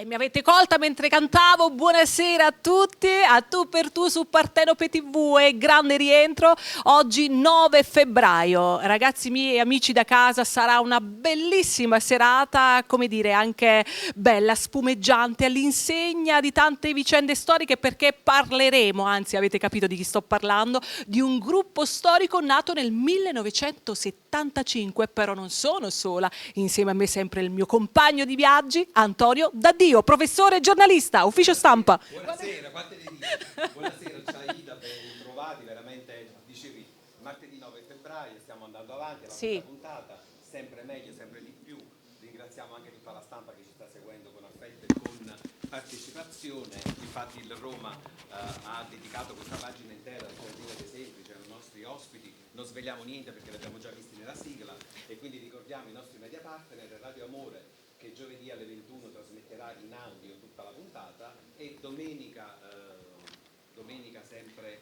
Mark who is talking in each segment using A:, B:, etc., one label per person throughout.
A: E mi avete colta mentre cantavo. Buonasera a tutti, a Tu per Tu su Partenope TV e grande rientro. Oggi 9 febbraio. Ragazzi miei e amici da casa, sarà una bellissima serata, come dire, anche bella, spumeggiante, all'insegna di tante vicende storiche, perché parleremo, anzi avete capito di chi sto parlando, di un gruppo storico nato nel 1975, però non sono sola, insieme a me sempre il mio compagno di viaggi, Antonio Daddio, professore e giornalista, ufficio stampa.
B: Buonasera, quante le dico? Buonasera Ciaida, ben ritrovati, veramente, dicevi, martedì 9 febbraio, stiamo andando avanti, alla quarta puntata, sempre meglio, sempre di più. Ringraziamo anche tutta la stampa che ci sta seguendo con affetto e con partecipazione. Infatti il Roma ha dedicato questa pagina intera al Giardino dei Semplici, ai nostri ospiti. Non sveliamo niente perché l'abbiamo già visti nella sigla e quindi ricordiamo i nostri media partner, Radio Amore, che giovedì alle 21 trasmetterà in audio tutta la puntata, e domenica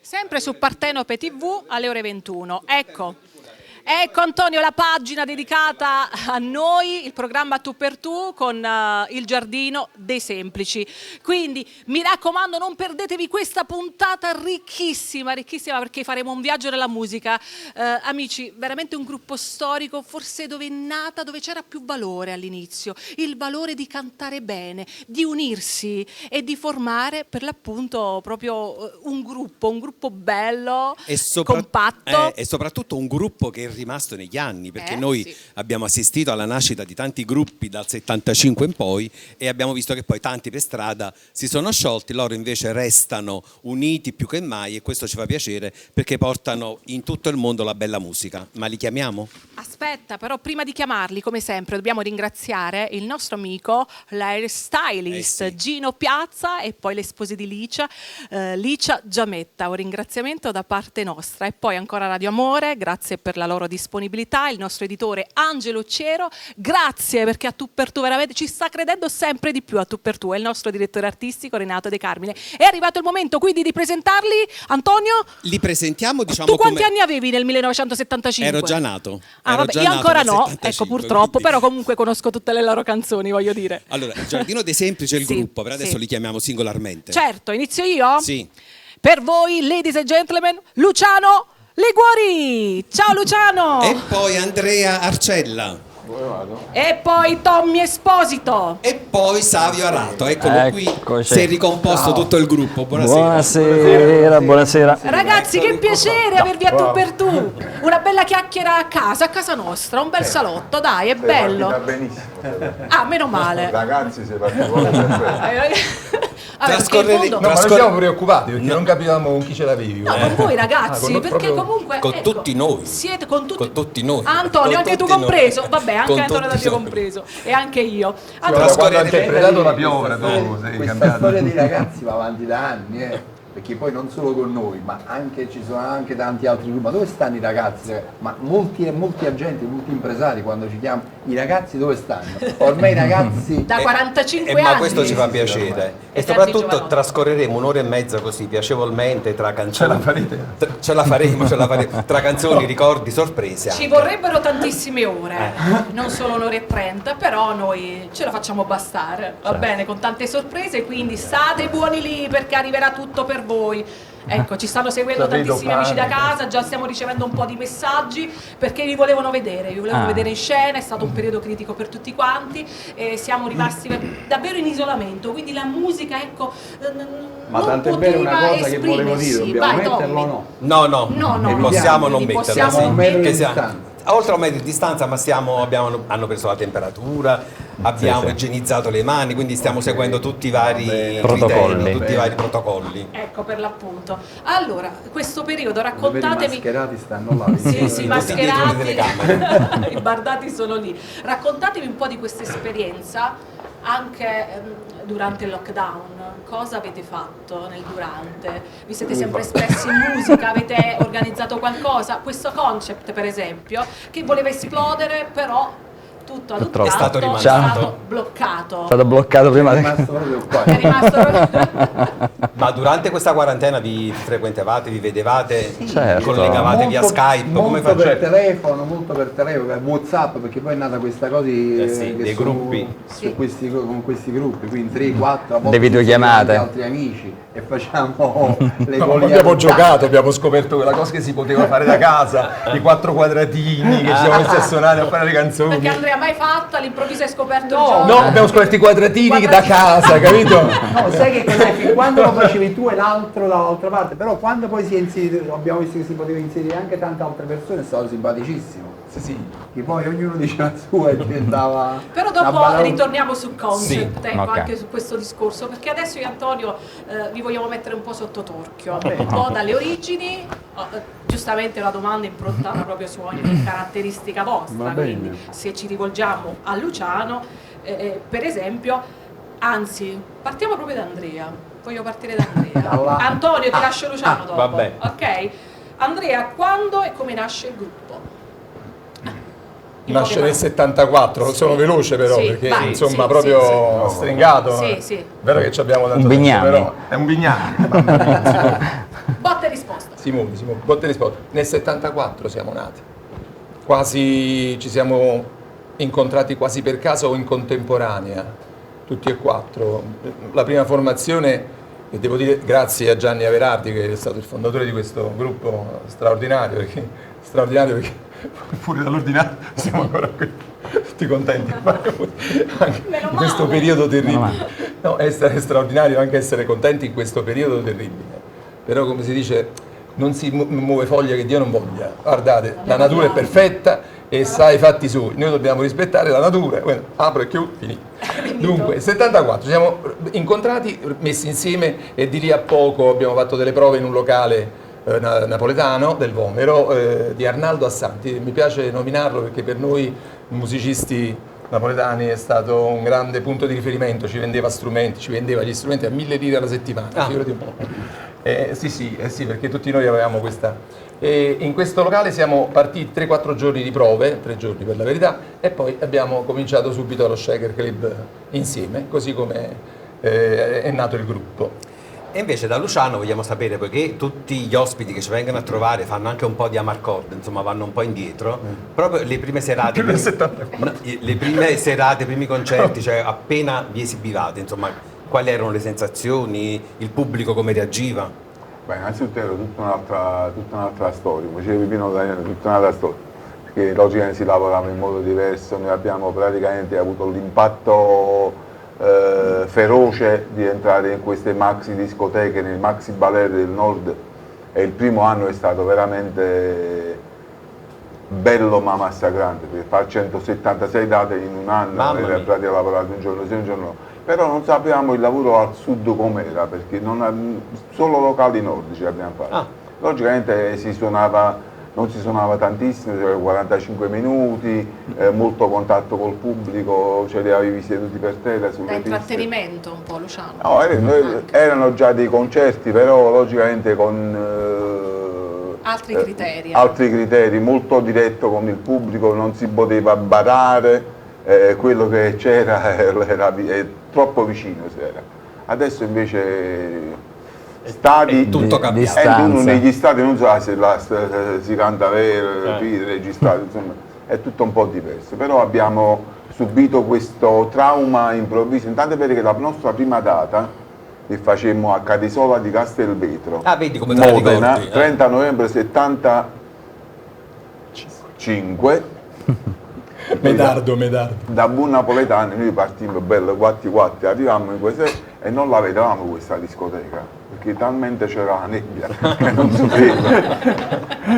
B: sempre
A: su Partenope TV alle ore 21. Ecco Antonio, la pagina dedicata a noi, il programma Tu per Tu con il Giardino dei Semplici. Quindi mi raccomando, non perdetevi questa puntata ricchissima, perché faremo un viaggio nella musica. Amici, veramente un gruppo storico, forse dove è nata, dove c'era più valore all'inizio, il valore di cantare bene, di unirsi e di formare per l'appunto proprio un gruppo bello, compatto.
B: E soprattutto un gruppo che è rimasto negli anni, perché noi abbiamo assistito alla nascita di tanti gruppi dal 75 in poi e abbiamo visto che poi tanti per strada si sono sciolti, loro invece restano uniti più che mai, e questo ci fa piacere perché portano in tutto il mondo la bella musica. Ma li chiamiamo?
A: Aspetta, però prima di chiamarli, come sempre, dobbiamo ringraziare il nostro amico, l'air stylist Gino Piazza, e poi le spose di Licia Giametta. Un ringraziamento da parte nostra. E poi ancora Radio Amore, grazie per la loro disponibilità, il nostro editore Angelo Cero, grazie perché a Tu per Tu veramente ci sta credendo sempre di più a Tu per Tu, e il nostro direttore artistico Renato De Carmine. È arrivato il momento quindi di presentarli. Antonio?
B: Li presentiamo, diciamo.
A: Tu quanti anni avevi nel 1975?
B: Ero già nato.
A: Io ancora no, ecco, purtroppo, però comunque conosco tutte le loro canzoni, voglio dire.
B: Allora, Giardino dei Semplici è il gruppo, per adesso li chiamiamo singolarmente.
A: Certo, inizio io?
B: Sì.
A: Per voi, ladies and gentlemen, Luciano Liguori. Ciao Luciano.
B: E poi Andrea Arcella.
A: E poi Tommy Esposito.
B: E poi Savio Arato. Eccolo qui. Si è ricomposto tutto il gruppo.
C: Buonasera.
A: Ragazzi, che piacere avervi a Tu per Tu. Una bella chiacchiera a casa nostra, un bel salotto, dai, è bello.
D: Va benissimo.
A: Ah, meno male.
D: Ragazzi, sei partito.
A: Ma
D: siamo preoccupati perché non capivamo con chi ce l'avevi.
A: No, con voi ragazzi, perché comunque
B: con tutti noi.
A: Siete con tutti
B: noi.
A: Antonio, anche tu compreso. Vabbè, anche Antonio Daddio compreso. E anche io.
D: Allora, quando hai interpretato la piovra, tu sei cambiato.
E: Questa storia dei ragazzi va avanti da anni, perché poi non solo con noi, ma anche ci sono anche tanti altri gruppi. Ma dove stanno i ragazzi? Ma molti agenti, molti impresari quando ci chiamano, i ragazzi dove stanno? Ormai i ragazzi
A: da 45 anni.
B: Ma questo ci fa piacere. E soprattutto trascorreremo un'ora e mezza così piacevolmente tra canzoni. Ce la faremo. Tra canzoni, ricordi, sorprese.
A: Ci vorrebbero tantissime ore, non solo un'ora e 30, però noi ce la facciamo bastare, va bene, con tante sorprese, quindi state buoni lì perché arriverà tutto per voi. Ecco, ci stanno seguendo tantissimi amici da casa, già stiamo ricevendo un po' di messaggi perché vi volevano vedere in scena, è stato un periodo critico per tutti quanti, siamo rimasti davvero in isolamento, quindi la musica, ecco,
E: ma tanto è vero una cosa che volevo dire, dobbiamo metterlo o no?
B: No, possiamo non metterla. Oltre a un metro di distanza, ma hanno preso la temperatura, abbiamo igienizzato le mani, quindi stiamo seguendo tutti i vari protocolli.
A: Ecco, per l'appunto. Allora, questo periodo raccontatemi.
E: I mascherati stanno là.
A: Sì, mascherati. I bardati sono lì. Raccontatemi un po' di questa esperienza anche durante il lockdown. Cosa avete fatto nel durante? Vi siete sempre espressi in musica? Avete organizzato qualcosa? Questo concept, per esempio, che voleva esplodere, però tutto ad un
C: È
A: tratto
B: stato
A: è
B: rimandato.
A: stato bloccato.
C: È stato bloccato prima
E: È
C: di...
E: rimasto proprio qua.
A: È rimasto...
B: Ma durante questa quarantena vi frequentavate, vi vedevate,
C: certo.
B: collegavate via Skype, come
E: molto per
B: facevate?
E: telefono, molto per telefono, per WhatsApp, perché poi è nata questa cosa
B: sì, dei gruppi.
E: con questi gruppi, quindi 3, 4, a volte
C: Le videochiamate.
E: anche altri amici e facciamo le
D: No,
E: vogliamo
D: abbiamo giocato, abbiamo scoperto quella cosa che si poteva fare da casa, i 4 quadratini che ci siamo messi a suonare, a fare le canzoni.
A: Perché Andrea mai fatto, all'improvviso hai scoperto il
E: No,
A: gioco.
D: No, abbiamo scoperto i quadratini da casa, capito?
E: No, sai che cos'è? Che quando lo facevi tu e l'altro dall'altra parte, però quando poi si è inserito, abbiamo visto che si poteva inserire anche tante altre persone, è stato simpaticissimo.
D: Sì.
E: Che poi ognuno diceva la sua e diventava.
A: Però
E: una
A: dopo
E: balla-
A: ritorniamo sul concept,
C: Sì,
A: ecco,
C: ok.
A: anche su questo discorso, perché adesso io e Antonio vi vogliamo mettere un po' sotto torchio, un po' dalle origini, giustamente la domanda è improntata proprio su ogni caratteristica vostra,
E: Va bene.
A: quindi se ci rivolgiamo a Luciano, per esempio, anzi, partiamo proprio da Andrea, voglio partire da Andrea.
E: Dalla-
A: Antonio, ti lascio Luciano dopo,
B: vabbè.
A: ok? Andrea, quando e come nasce il gruppo? In
D: Nasce
A: poche
D: nel
A: parole.
D: 74, sono veloce però,
A: Sì,
D: perché
A: vai,
D: insomma
A: sì,
D: proprio
A: sì,
D: stringato.
A: Sì,
D: eh.
A: sì.
D: Vero che ci abbiamo tanto
C: Un Bignami.
D: tempo, però è un Bignami. mamma mia.
A: Botta e risposta.
D: Simone, botte e risposta. Nel 74 siamo nati. Quasi ci siamo incontrati quasi per caso o in contemporanea, tutti e 4. La prima formazione, e devo dire grazie a Gianni Averardi che è stato il fondatore di questo gruppo straordinario, perché pure dall'ordinario siamo ancora qui, tutti contenti anche
A: Meno
D: in questo
A: male.
D: periodo terribile. No, è straordinario anche essere contenti in questo periodo terribile. Però come si dice, non si muove foglia che Dio non voglia. Guardate, la natura è perfetta e sa i fatti suoi. Noi dobbiamo rispettare la natura. Apro e chiudo, finito. Dunque, nel 74 ci siamo incontrati, messi insieme e di lì a poco abbiamo fatto delle prove in un locale napoletano del Vomero di Arnaldo Assanti. Mi piace nominarlo perché per noi musicisti napoletani è stato un grande punto di riferimento, ci vendeva gli strumenti a 1.000 lire alla settimana, figurati un po'. Sì, perché tutti noi avevamo questa. E in questo locale siamo partiti 3-4 giorni di prove, 3 giorni per la verità, e poi abbiamo cominciato subito allo Shaker Club insieme, così come è nato il gruppo.
B: E invece da Luciano vogliamo sapere, poiché tutti gli ospiti che ci vengono a trovare fanno anche un po' di amarcord, insomma vanno un po' indietro, proprio le prime serate,
D: Più del 74.
B: no, le prime serate, i primi concerti, cioè appena vi esibivate, insomma quali erano le sensazioni, il pubblico come reagiva?
F: Beh, innanzitutto era tutta un'altra storia, come diceva Pino Daniele, tutta un'altra storia, perché logicamente si lavorava in modo diverso, noi abbiamo praticamente avuto l'impatto feroce di entrare in queste maxi discoteche, nei maxi balleri del nord, e il primo anno è stato veramente bello ma massacrante, perché fare 176 date in un anno,
B: Mamma
F: era
B: mia.
F: praticamente lavorato un giorno sì, un giorno no. Però non sapevamo il lavoro al sud com'era, perché solo locali nordici abbiamo fatto. Logicamente non si suonava tantissimo, cioè 45 minuti, molto contatto col pubblico, ce li avevi seduti per terra sulle
A: Da
F: piste.
A: intrattenimento un po', Luciano.
F: No, erano già dei concerti, però logicamente con
A: Altri criteri.
F: altri criteri, molto diretto con il pubblico, non si poteva barare, quello che c'era era troppo vicino. Adesso invece stadi
B: È tutto cambiato.
C: Distanza.
F: negli stadi non so se si canta vero, registrato, insomma è tutto un po' diverso, però abbiamo subito questo trauma improvviso, intanto perché la nostra prima data che facemmo a Cadisola di Castelvetro,
B: Ah, vedi come te la
F: Modena,
B: ricordi,
F: 30 novembre 75.
D: Medardo.
F: Da buon napoletani noi partimmo bello quatti, arrivavamo in queste e non la vedevamo questa discoteca, perché talmente c'era la nebbia che non si vedeva.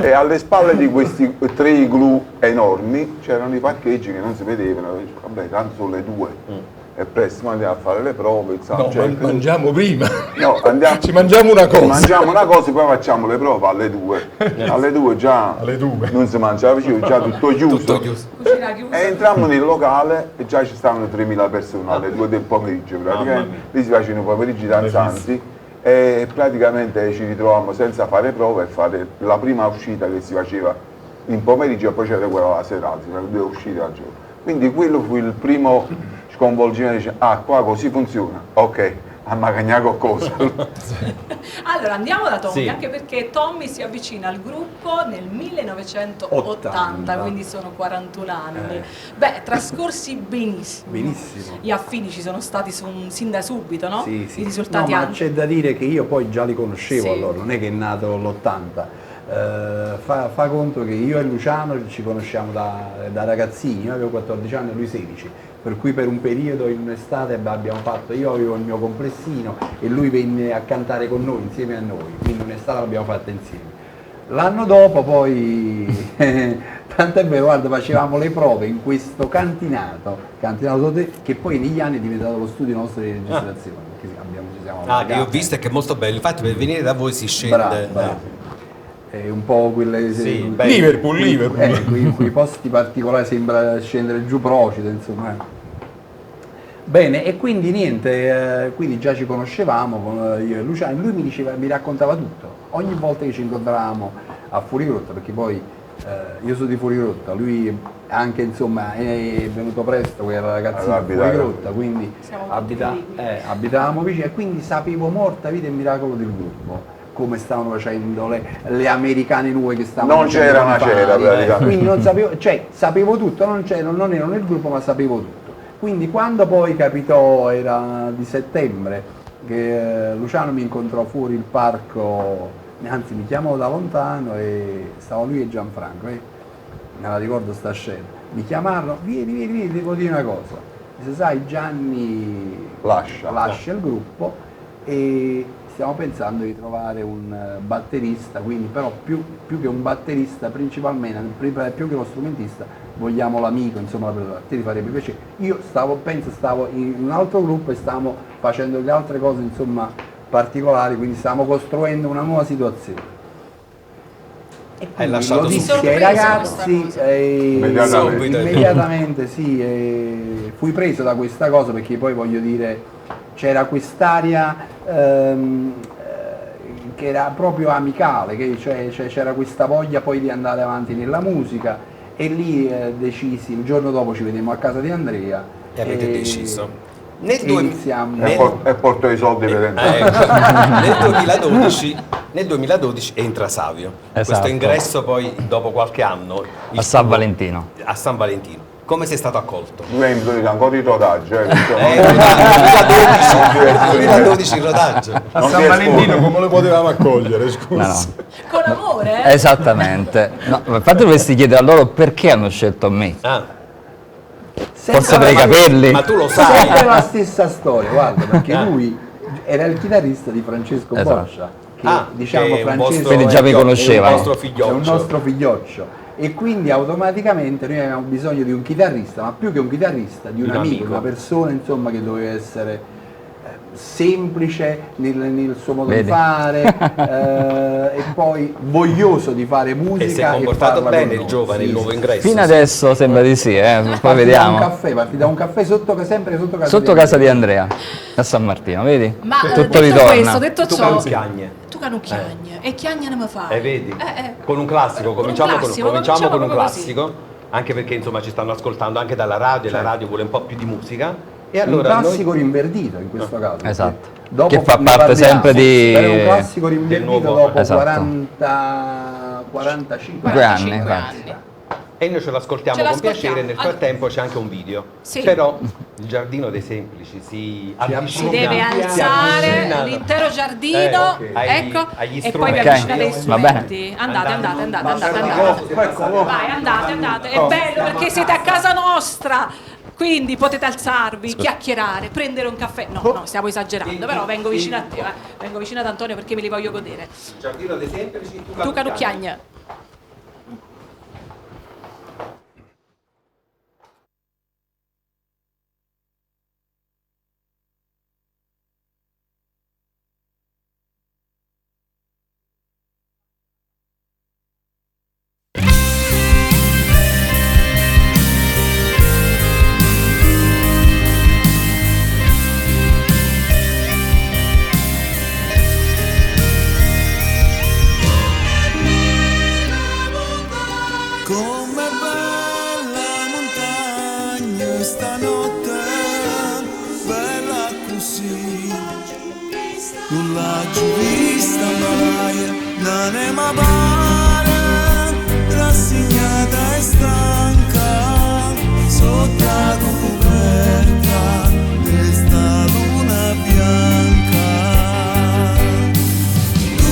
F: E alle spalle di questi 3 igloo enormi c'erano i parcheggi che non si vedevano. Vabbè, tanto sono le 2. E presto andiamo a fare le prove, insomma,
D: No, mangiamo prima.
F: No,
D: Ci mangiamo una cosa.
F: Mangiamo una cosa e poi facciamo le prove alle 2. Alle 2 già
D: Alle 2.
F: non si mangiava, già tutto chiuso.
B: Tutto chiuso.
A: Cucina chiusa.
F: E entrammo nel locale e già ci stavano 3.000 persone alle 2 del pomeriggio, praticamente. Lì si facevano i pomeriggi danzanti e praticamente ci ritrovavamo senza fare prove e fare la prima uscita che si faceva in pomeriggio e poi c'era quella la serata, si facevano 2 uscite al giorno. Quindi quello fu il primo sconvolgimento, dice, qua così funziona, ok, a magagna qualcosa.
A: Allora andiamo da Tommy,
C: Sì.
A: anche perché Tommy si avvicina al gruppo nel 1980, quindi sono 41 anni. Beh, trascorsi benissimo.
E: Benissimo.
A: Gli affini ci sono stati sin da subito, no?
E: Sì, sì.
A: I risultati
E: No, ma
A: anche.
E: c'è da dire che io poi già li conoscevo
A: Sì.
E: allora, non è che è nato l'80. Fa conto che io e Luciano ci conosciamo da ragazzini, io avevo 14 anni e lui 16, per cui per un periodo in un'estate abbiamo fatto, io avevo il mio complessino e lui venne a cantare con noi, insieme a noi, quindi un'estate l'abbiamo fatta insieme. L'anno dopo poi, tant'è vero, guarda, facevamo le prove in questo cantinato che poi negli anni è diventato lo studio nostro di registrazione, che ci siamo
C: Che io ho
E: allargati.
C: visto e che è molto bello, infatti per venire da voi si scende.
E: Bravo, bravo. È un po' quelle
C: Sì, bello.
D: Liverpool.
E: quei posti particolari, sembra scendere giù Procida, insomma. Bene, e quindi niente, quindi già ci conoscevamo io e Luciano, lui mi raccontava tutto, ogni volta che ci incontravamo a Fuorigrotta, perché poi io sono di Fuorigrotta, lui anche insomma è venuto presto, quel ragazzino a Fuorigrotta, quindi
A: Siamo tutti lì.
E: abitavamo vicino e quindi sapevo morta vita e miracolo del gruppo, come stavano facendo le americane nuove che stavano
F: Non
E: facendo
F: c'era, ma
E: con i
F: c'era,
E: pali,
F: praticamente.
E: quindi non sapevo, cioè sapevo tutto, non ero nel gruppo ma sapevo tutto. Quindi quando poi capitò, era di settembre, che Luciano mi incontrò fuori il parco, anzi mi chiamò da lontano e stavo lui e Gianfranco, me la ricordo sta scena, mi chiamarono, vieni, devo dire una cosa, se sai Gianni lascia il gruppo e stiamo pensando di trovare un batterista, quindi però più che un batterista principalmente, più che uno strumentista, vogliamo l'amico, insomma, a te ti farebbe piacere. Io stavo in un altro gruppo e stavamo facendo le altre cose, insomma, particolari, quindi stavamo costruendo una nuova situazione. E quindi
C: lasciato
E: lo dissi
A: subito.
E: ai ragazzi
F: Immediatamente.
E: sì, e fui preso da questa cosa perché poi voglio dire c'era quest'aria che era proprio amicale, cioè c'era questa voglia poi di andare avanti nella musica e lì decisi, il giorno dopo ci vedemmo a casa di Andrea
C: E avete deciso.
E: iniziamo.
F: E portò i soldi per entrare.
C: Nel 2012 entra Savio.
G: Esatto.
C: Questo ingresso poi dopo qualche anno
G: A San Valentino.
C: a San Valentino. Come sei stato accolto?
F: Lui è ancora in rodaggio,
C: Nel 2012 il rodaggio.
D: A San Valentino come lo potevamo accogliere, scusa?
G: No.
A: Con amore?
G: Esattamente. No, infatti dovresti chiedere a loro perché hanno scelto me. Forse per i capelli.
C: Ma tu lo sai.
E: Sempre la stessa storia, guarda, perché lui era il chitarrista di Francesco
G: Esatto.
E: Boscia, che
C: che
E: diciamo
C: è un
E: Francesco
C: vostro
G: Quindi già vi
C: figlio-
G: conoscevano.
C: è un vostro
E: è
C: figlioccio.
E: un nostro figlioccio e quindi automaticamente noi avevamo bisogno di un chitarrista, ma più che un chitarrista, di un amico, una persona insomma che doveva essere semplice nel suo modo
G: Vedi?
E: di fare e poi voglioso di fare musica
C: E si è comportato
E: farla
C: bene
E: con
C: il
E: noi.
C: giovane, il
E: Sì,
C: nuovo
E: sì.
C: ingresso.
G: Fino adesso sembra di sì, poi
E: Parti
G: vediamo.
E: parti da un caffè sempre
G: Sotto casa di Andrea, a San Martino, vedi?
A: Ma
G: Tutto
A: detto
G: ritorna.
A: questo, detto
C: Tu
A: ciò,
C: canucchiagne.
A: tu canucchiagne e chiagna ne mi fai?
C: Vedi? Con un classico,
A: Con un
C: cominciamo
A: classico,
C: con un
A: proprio così.
C: classico, anche perché insomma ci stanno ascoltando anche dalla radio e la radio vuole un po' più di musica. E
E: un
C: allora
E: classico rinverdito in questo caso.
G: Esatto.
E: Dopo
G: Che fa
E: ne
G: parte
E: parliamo.
G: sempre di-
E: Era un classico rinverdito
C: del nuovo-
E: dopo
G: Esatto.
E: 45
G: Due anni,
A: 45
G: infatti.
C: E noi ce l'ascoltiamo
A: Ce
C: con
A: l'ascoltiamo.
C: piacere, nel frattempo c'è anche un video.
A: Sì.
C: Però il giardino dei semplici si avvicina.
A: Si deve
C: si
A: alzare
C: avvicina
A: l'intero giardino,
C: ok.
A: ecco,
C: Agli
A: e poi vi
C: strumenti.
A: avvicinate ai
G: Ok, va bene.
A: strumenti. Andate. Vai, andate. È bello perché siete a casa nostra. Quindi potete alzarvi, chiacchierare, prendere un caffè. No, stiamo esagerando, però vengo vicino a te, vengo vicino ad Antonio perché me li voglio godere.
C: Il giardino dei semplici,
A: Tu canucchiagna.
H: vista mai, non è ma pare, rassegnata e stanca, sotto la coperta, questa luna bianca. Tu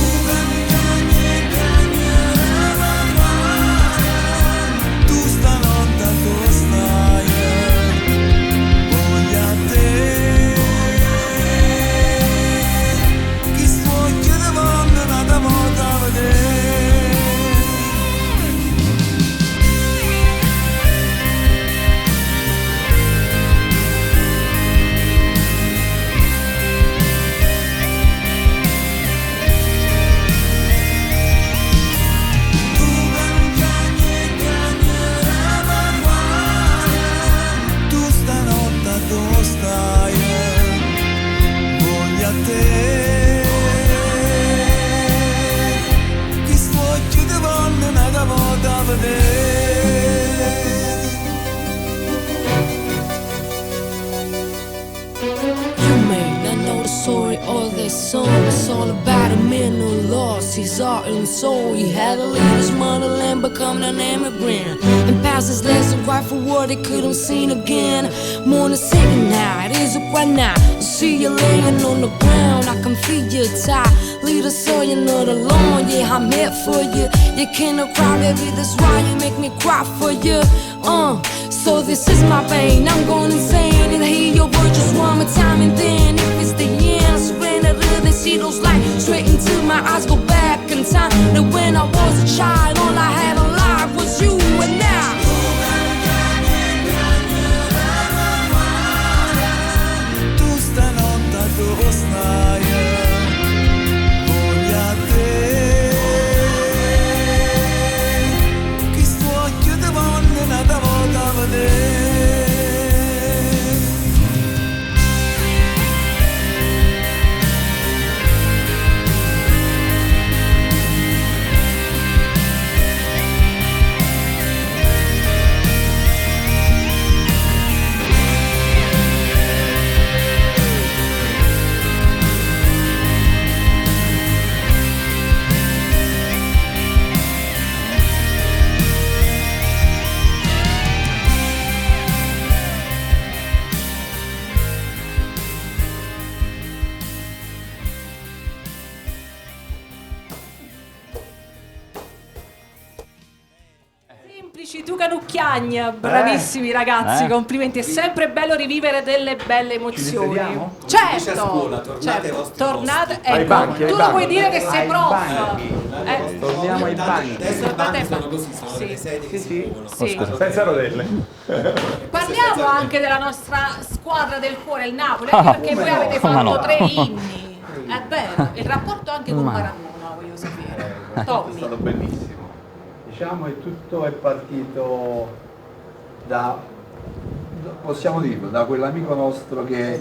H: tu stanotte dove stai, voglio a te, chi sfoglia di mondo nata volta a vedere. Tu stanotte dove stai, voglio a te, chi sfoglia di mondo nata volta a vedere.
I: You may not know the story of this song. It's all about a man who lost his heart and soul. He had to leave his motherland, become an immigrant, and pass his lesson right for what he couldn't see again. Morning singing now, it is up right now. I see you laying on the ground, I can feel you tired. Lead us so you're not alone, yeah, I'm here for you. You cannot cry, baby, that's why you make me cry for you. So this is my pain, I'm going insane. And I hear your words just one more time, and then if it's the end, I surrender to they see those lights straight into my eyes, go back in time. And when I was a child, all I had alive was you, and now
H: Tu stanotte dove stai, voglio a te, chi sfoglia di mondo nata volta a vedere.
A: Semplici, tu Canucchiagna, bravissimi ragazzi, complimenti, è sempre bello rivivere delle belle emozioni.
B: Vediamo?
A: Certo,
B: Dice a scuola, tornate ai vostri
A: tornate,
B: posti.
A: ecco,
D: banchi, ai
A: tu lo
D: banchi.
A: puoi dire che sei prof.
E: Torniamo ai banchi.
B: Adesso i banchi sono così, sono
A: Sì.
B: delle sedie che si muovono.
A: Sì.
D: Senza rodelle.
A: Parliamo anche della nostra squadra del cuore, il Napoli, anche perché voi avete
G: come
A: fatto
G: no?
A: 3 inni. È vero, il rapporto anche con Maradona, voglio sapere.
E: È
A: Tommy.
E: stato bellissimo. Diciamo che tutto è partito possiamo dirlo, da quell'amico nostro che è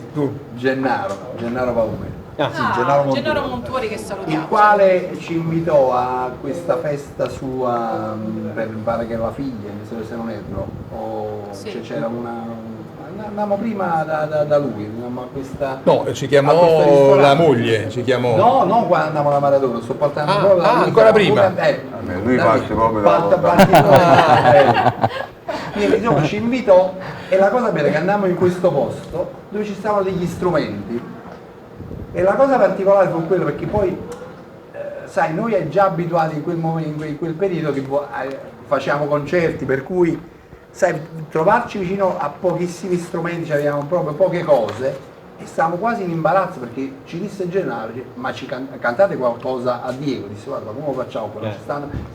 E: Gennaro Paumè.
A: Gennaro Montuori, che salutiamo.
E: Il quale ci invitò a questa festa sua, per mi pare che la figlia, se non erro,
A: Sì.
E: c'era andammo prima da lui, andammo a questa.
D: No, ci
E: a questo
D: chiamò
E: ristorante.
D: la moglie, ci chiamò.
E: No, non quando andammo alla Maradona, sto parlando proprio da lui,
D: ancora prima.
F: Lui parte proprio da
E: Quindi insomma, ci invitò, e la cosa bella è che andammo in questo posto dove ci stavano degli strumenti, e la cosa particolare fu quello perché poi sai, noi già abituati in quel momento, in quel periodo che facciamo concerti, per cui sai, trovarci vicino a pochissimi strumenti, avevamo proprio poche cose e stavamo quasi in imbarazzo, perché ci disse Gennaro, ma ci cantate qualcosa a Diego? Disse guarda, come lo facciamo?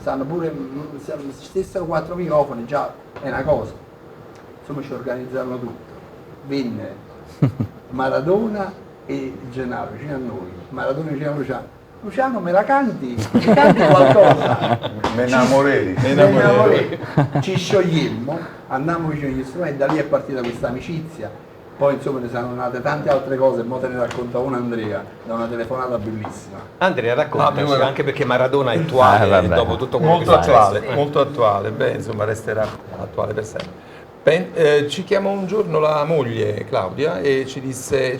E: Stanno pure, stessero 4 microfoni, già è una cosa. Insomma ci organizzarono tutto. Venne Maradona e Gennaro vicino a noi, Maradona vicino a Luciano. Luciano, me la canti? Mi canti qualcosa?
F: Me innamorei.
E: Ci sciogliemmo, andammo vicino agli strumenti, da lì è partita questa amicizia. Poi insomma ne sono nate tante altre cose, mo te ne racconta una Andrea, da una telefonata bellissima.
C: Andrea, raccontaci, anche perché Maradona è attuale, dopo tutto quello che è successo.
D: Molto attuale, beh, insomma resterà attuale per sempre. Ci chiamò un giorno la moglie Claudia e ci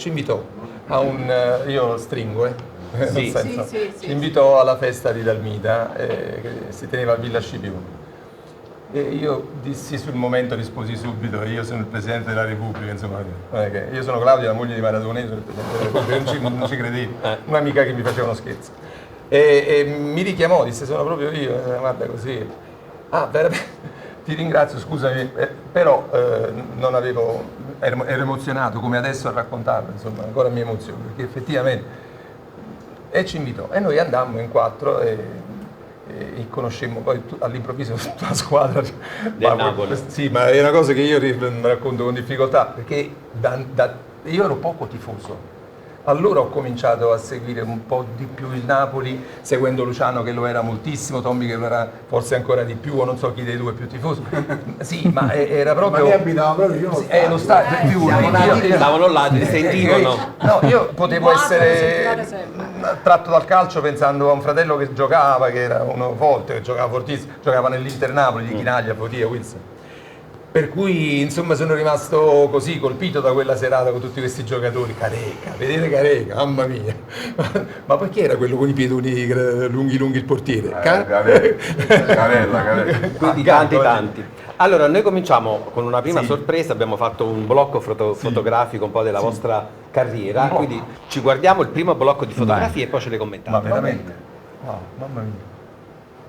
D: invitò a io stringo, nel senso,
A: sì.
D: ci invitò alla festa di Dalmida che si teneva a Villa Scipione. E io dissi sul momento, risposi subito, io sono il Presidente della Repubblica, insomma, non è che io sono Claudia, la moglie di Maradona, io sono il Presidente della Repubblica, non ci credevo, un'amica che mi faceva uno scherzo. E mi richiamò, disse sono proprio io, guarda così, veramente, ti ringrazio, scusami, però non avevo, ero emozionato come adesso a raccontarlo, insomma, ancora mi emoziono, perché effettivamente, e ci invitò, e noi andammo in 4 e conoscemmo poi all'improvviso tutta la squadra
C: del Napoli.
D: Sì, ma è una cosa che io racconto con difficoltà, perché io ero poco tifoso. Allora ho cominciato a seguire un po' di più il Napoli, seguendo Luciano che lo era moltissimo, Tommy che lo era forse ancora di più, o non so chi dei due è più tifoso. Sì, ma era proprio...
E: Ma che abitavamo proprio vicino
D: lo stadio, più
C: stavano là, ti sentivano.
D: No, io potevo essere tratto dal calcio pensando a un fratello che giocava, che era uno forte, che giocava fortissimo, giocava nell'Inter Napoli di Chinaglia, Fotia, Wilson. Per cui insomma sono rimasto così colpito da quella serata con tutti questi giocatori. Careca, vedete Careca, mamma mia. Ma perché era quello con i piedoni lunghi il portiere?
F: Carella.
C: Quindi tanti. Allora, noi cominciamo con una prima sorpresa, abbiamo fatto un blocco fotografico un po' della vostra carriera, quindi ci guardiamo il primo blocco di fotografie e poi ce le commentate.
D: Ma veramente? Wow, mamma mia.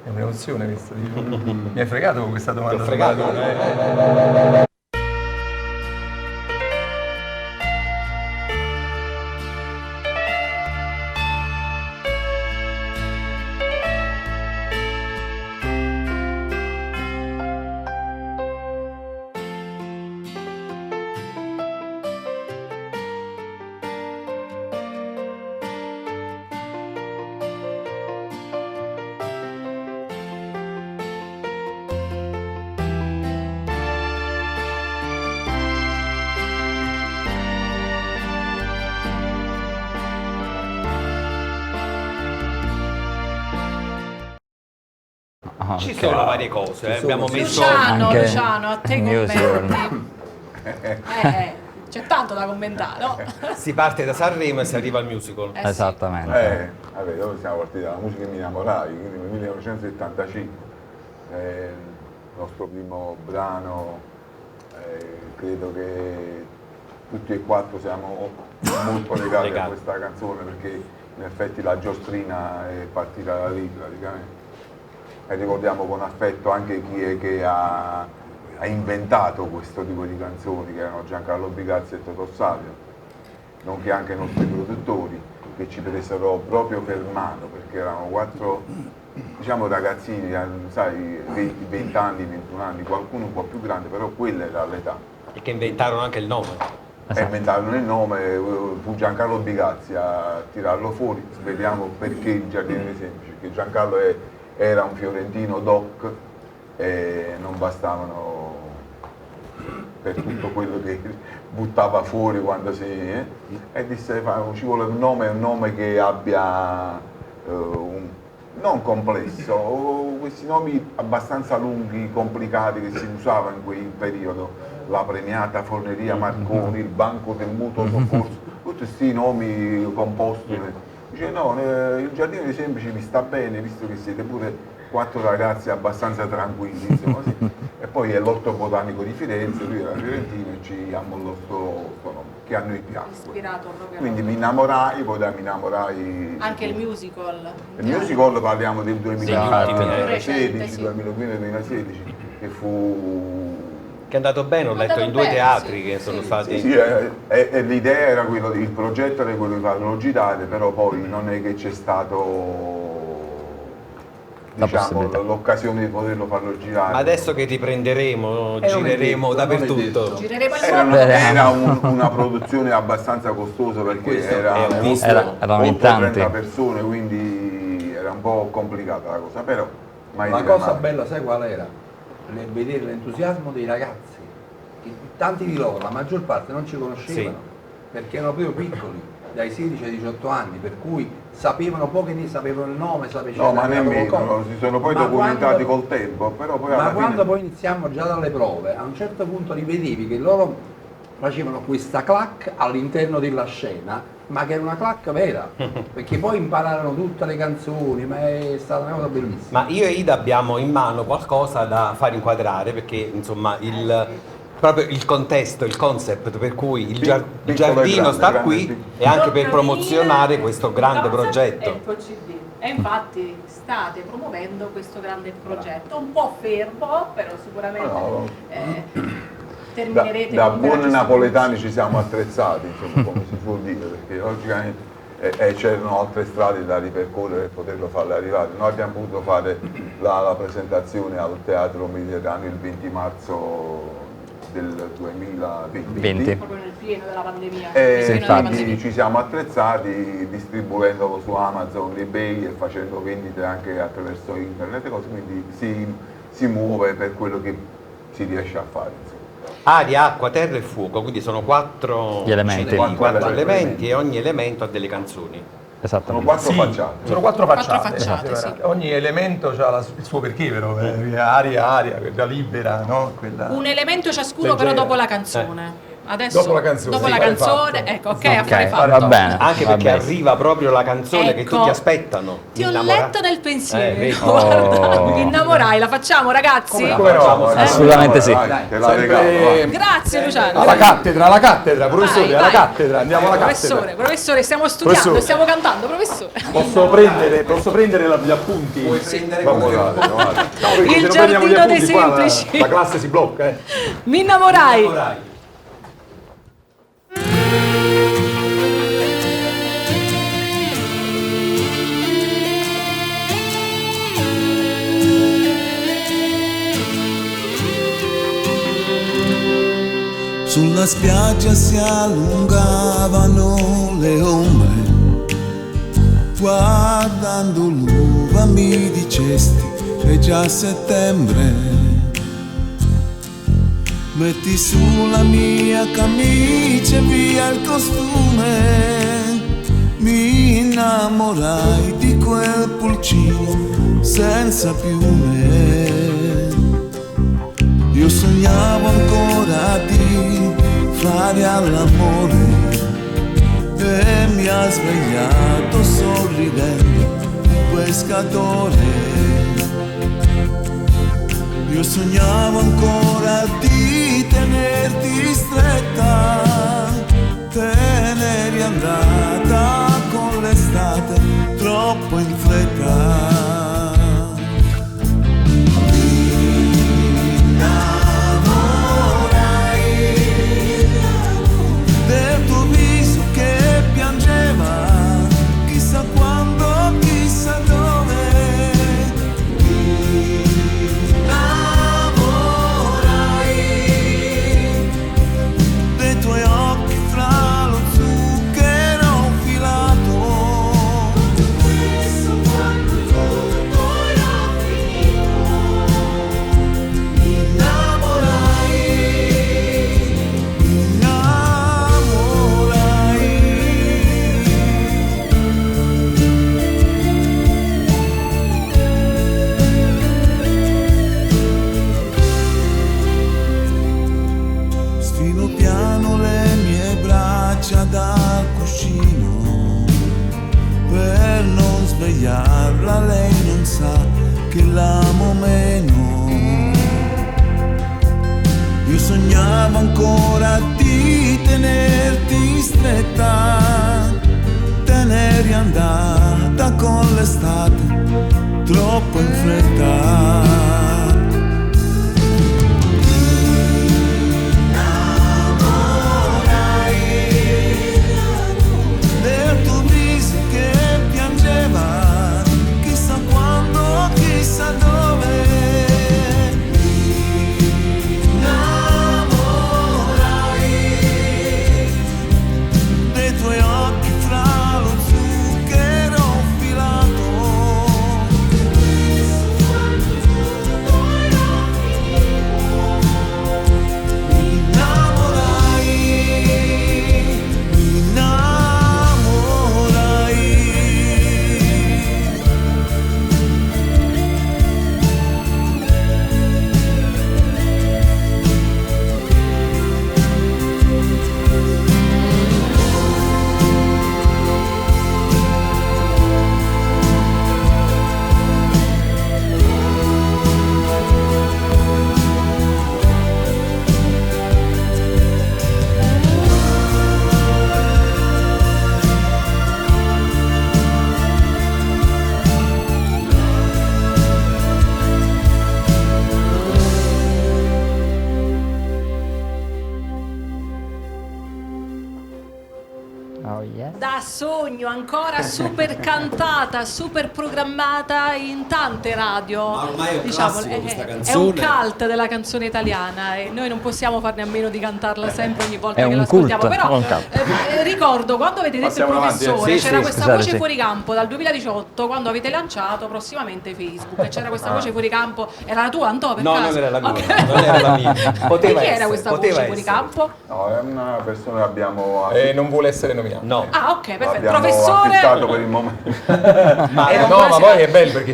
D: È un'emozione questa. Mi hai fregato con questa domanda.
C: Ti ho fregato. Ci sono varie cose, abbiamo messo
A: Luciano, a te commenti. C'è tanto da commentare, no?
C: Si parte da Sanremo e si arriva al musical.
G: Esattamente.
F: Vabbè, noi siamo partiti dalla musica che mi innamorai, quindi nel 1975, il nostro primo brano, credo che tutti e 4 siamo molto legati a questa canzone, perché in effetti la giostrina è partita da lì praticamente. E ricordiamo con affetto anche chi è che ha inventato questo tipo di canzoni, che erano Giancarlo Bigazzi e Totò Savio, nonché anche i nostri produttori, che ci presero proprio per mano, perché erano 4, diciamo, ragazzini, sai, 20 anni, 21 anni, qualcuno un po' più grande, però quella era l'età.
C: E che inventarono anche il nome.
F: Inventarono il nome, fu Giancarlo Bigazzi a tirarlo fuori. Vediamo perché il Giardino dei Semplici, perché Giancarlo era un fiorentino doc e non bastavano per tutto quello che buttava fuori quando e disse ci vuole un nome che abbia non complesso, questi nomi abbastanza lunghi, complicati che si usavano in quel periodo, la Premiata Forneria Marconi, il Banco del Mutuo Soccorso, tutti questi nomi composti. Dice no, il Giardino dei Semplici vi sta bene, visto che siete pure 4 ragazzi abbastanza tranquilli, insomma, sì. E poi è l'Orto Botanico di Firenze, lui era fiorentino e ci ammollò sto nome, che a noi piacque.
A: Ispirato proprio.
F: Quindi mi innamorai, poi mi innamorai...
A: Anche il musical.
F: Il musical parliamo del
A: 2016,
F: 2016, che fu...
C: Che è andato bene, ho letto in 2 teatri che sono stati...
F: Sì, e l'idea era quello, il progetto era quello di farlo girare, però poi non è che c'è stato, diciamo, l'occasione di poterlo farlo girare.
C: Ma adesso che riprenderemo, gireremo dappertutto.
A: Gireremo il mondo.
F: Era una produzione abbastanza costosa, perché erano
G: in tanti.
F: 30 persone, quindi era un po' complicata la cosa, però mai
E: la
F: dire
E: cosa
F: male.
E: bella, sai qual era? Vedere l'entusiasmo dei ragazzi, che tanti di loro, la maggior parte non ci conoscevano, perché erano proprio piccoli, dai 16 ai 18 anni, per cui sapevano pochi, ne sapevano il nome,
F: no, ma nemmeno, si sono poi documentati col tempo, però poi alla
E: quando
F: fine...
E: poi iniziamo già dalle prove, a un certo punto li vedevi che loro facevano questa clac all'interno della scena ma che era una clac vera, perché poi impararono tutte le canzoni, ma è stata una cosa bellissima.
C: Ma io e Ida abbiamo in mano qualcosa da far inquadrare, perché insomma proprio il contesto, il concept per cui il giardino sta qui è anche per promozionare questo grande progetto.
A: E infatti state promuovendo questo grande progetto, un po' fermo, però sicuramente terminerete.
F: Da buoni napoletani ci siamo attrezzati, insomma, come si suol dire, perché logicamente c'erano altre strade da ripercorrere per poterlo farle arrivare. Noi abbiamo potuto fare la presentazione al Teatro Mediterraneo il 20 marzo del 2020.
A: Proprio nel pieno della pandemia.
F: Infatti ci siamo attrezzati distribuendolo su Amazon, eBay e facendo vendite anche attraverso internet e così, quindi si muove per quello che si riesce a fare. Insomma.
C: Aria, acqua, terra e fuoco, quindi sono quattro elementi e ogni elemento ha delle canzoni.
F: Sono quattro facciate.
D: Sono quattro facciate.
A: Sì.
D: Ogni elemento ha il suo perché, vero? Aria, quella libera, no?
A: Un elemento ciascuno però dopo la canzone. Adesso,
D: dopo la canzone,
A: ecco, affare fatto.
G: Va bene.
C: Anche perché arriva proprio la canzone che tutti aspettano.
A: Ti ho letto nel pensiero.
C: Guarda,
A: mi innamorai, la facciamo ragazzi?
D: Come no?
G: Assolutamente sì.
F: Te la regalo.
A: Grazie Luciano.
D: Alla cattedra, professore,
A: Vai.
D: alla cattedra, andiamo alla cattedra.
A: Professore, stiamo studiando, stiamo cantando, professore.
D: Posso prendere gli appunti?
C: puoi prendere
A: Il giardino dei semplici.
D: La classe si blocca,
A: Mi innamorai.
H: Sulla spiaggia si allungavano le ombre, guardando l'uva mi dicesti è già settembre. Metti sulla mia camicia e via il costume, mi innamorai di quel pulcino senza piume. Io sognavo ancora di fare all'amore e mi ha svegliato sorridendo pescatore. Io sognavo ancora di tenerti stretta, te n'eri andata con l'estate troppo in fretta. Dal cuscino per non svegliarla, lei non sa che l'amo meno. Io sognavo ancora di tenerti stretta, te n'eri andata con l'estate troppo in fretta.
G: Oh, yes.
A: Da sogno, ancora super cantata, super programmata in tante radio.
C: Ma ormai è un classico questa
A: È
C: canzone.
A: un cult della canzone italiana e noi non possiamo farne a meno di cantarla sempre ogni volta
G: È
A: che
G: un
A: l'ascoltiamo.
G: cult,
A: Però
G: un cult.
A: ricordo quando avete detto
D: Passiamo
A: il
D: avanti,
A: professore,
G: Sì,
A: c'era
G: sì,
A: questa
G: scusate,
A: voce
G: sì.
A: fuori campo dal 2018 quando avete lanciato prossimamente Facebook. E c'era questa voce fuori campo, era la tua Antò per
C: No,
A: caso?
C: non era la mia,
A: Ok.
C: non era la mia. Poteva
A: Di chi era
C: essere,
A: questa
C: poteva
A: voce fuori
C: essere.
A: campo?
F: No, è una persona che abbiamo
D: Non vuole essere nominato.
C: No.
A: Ah, ok, perfetto.
F: l'abbiamo
A: Professore.
F: affittato per il momento.
D: Ma poi è bello perché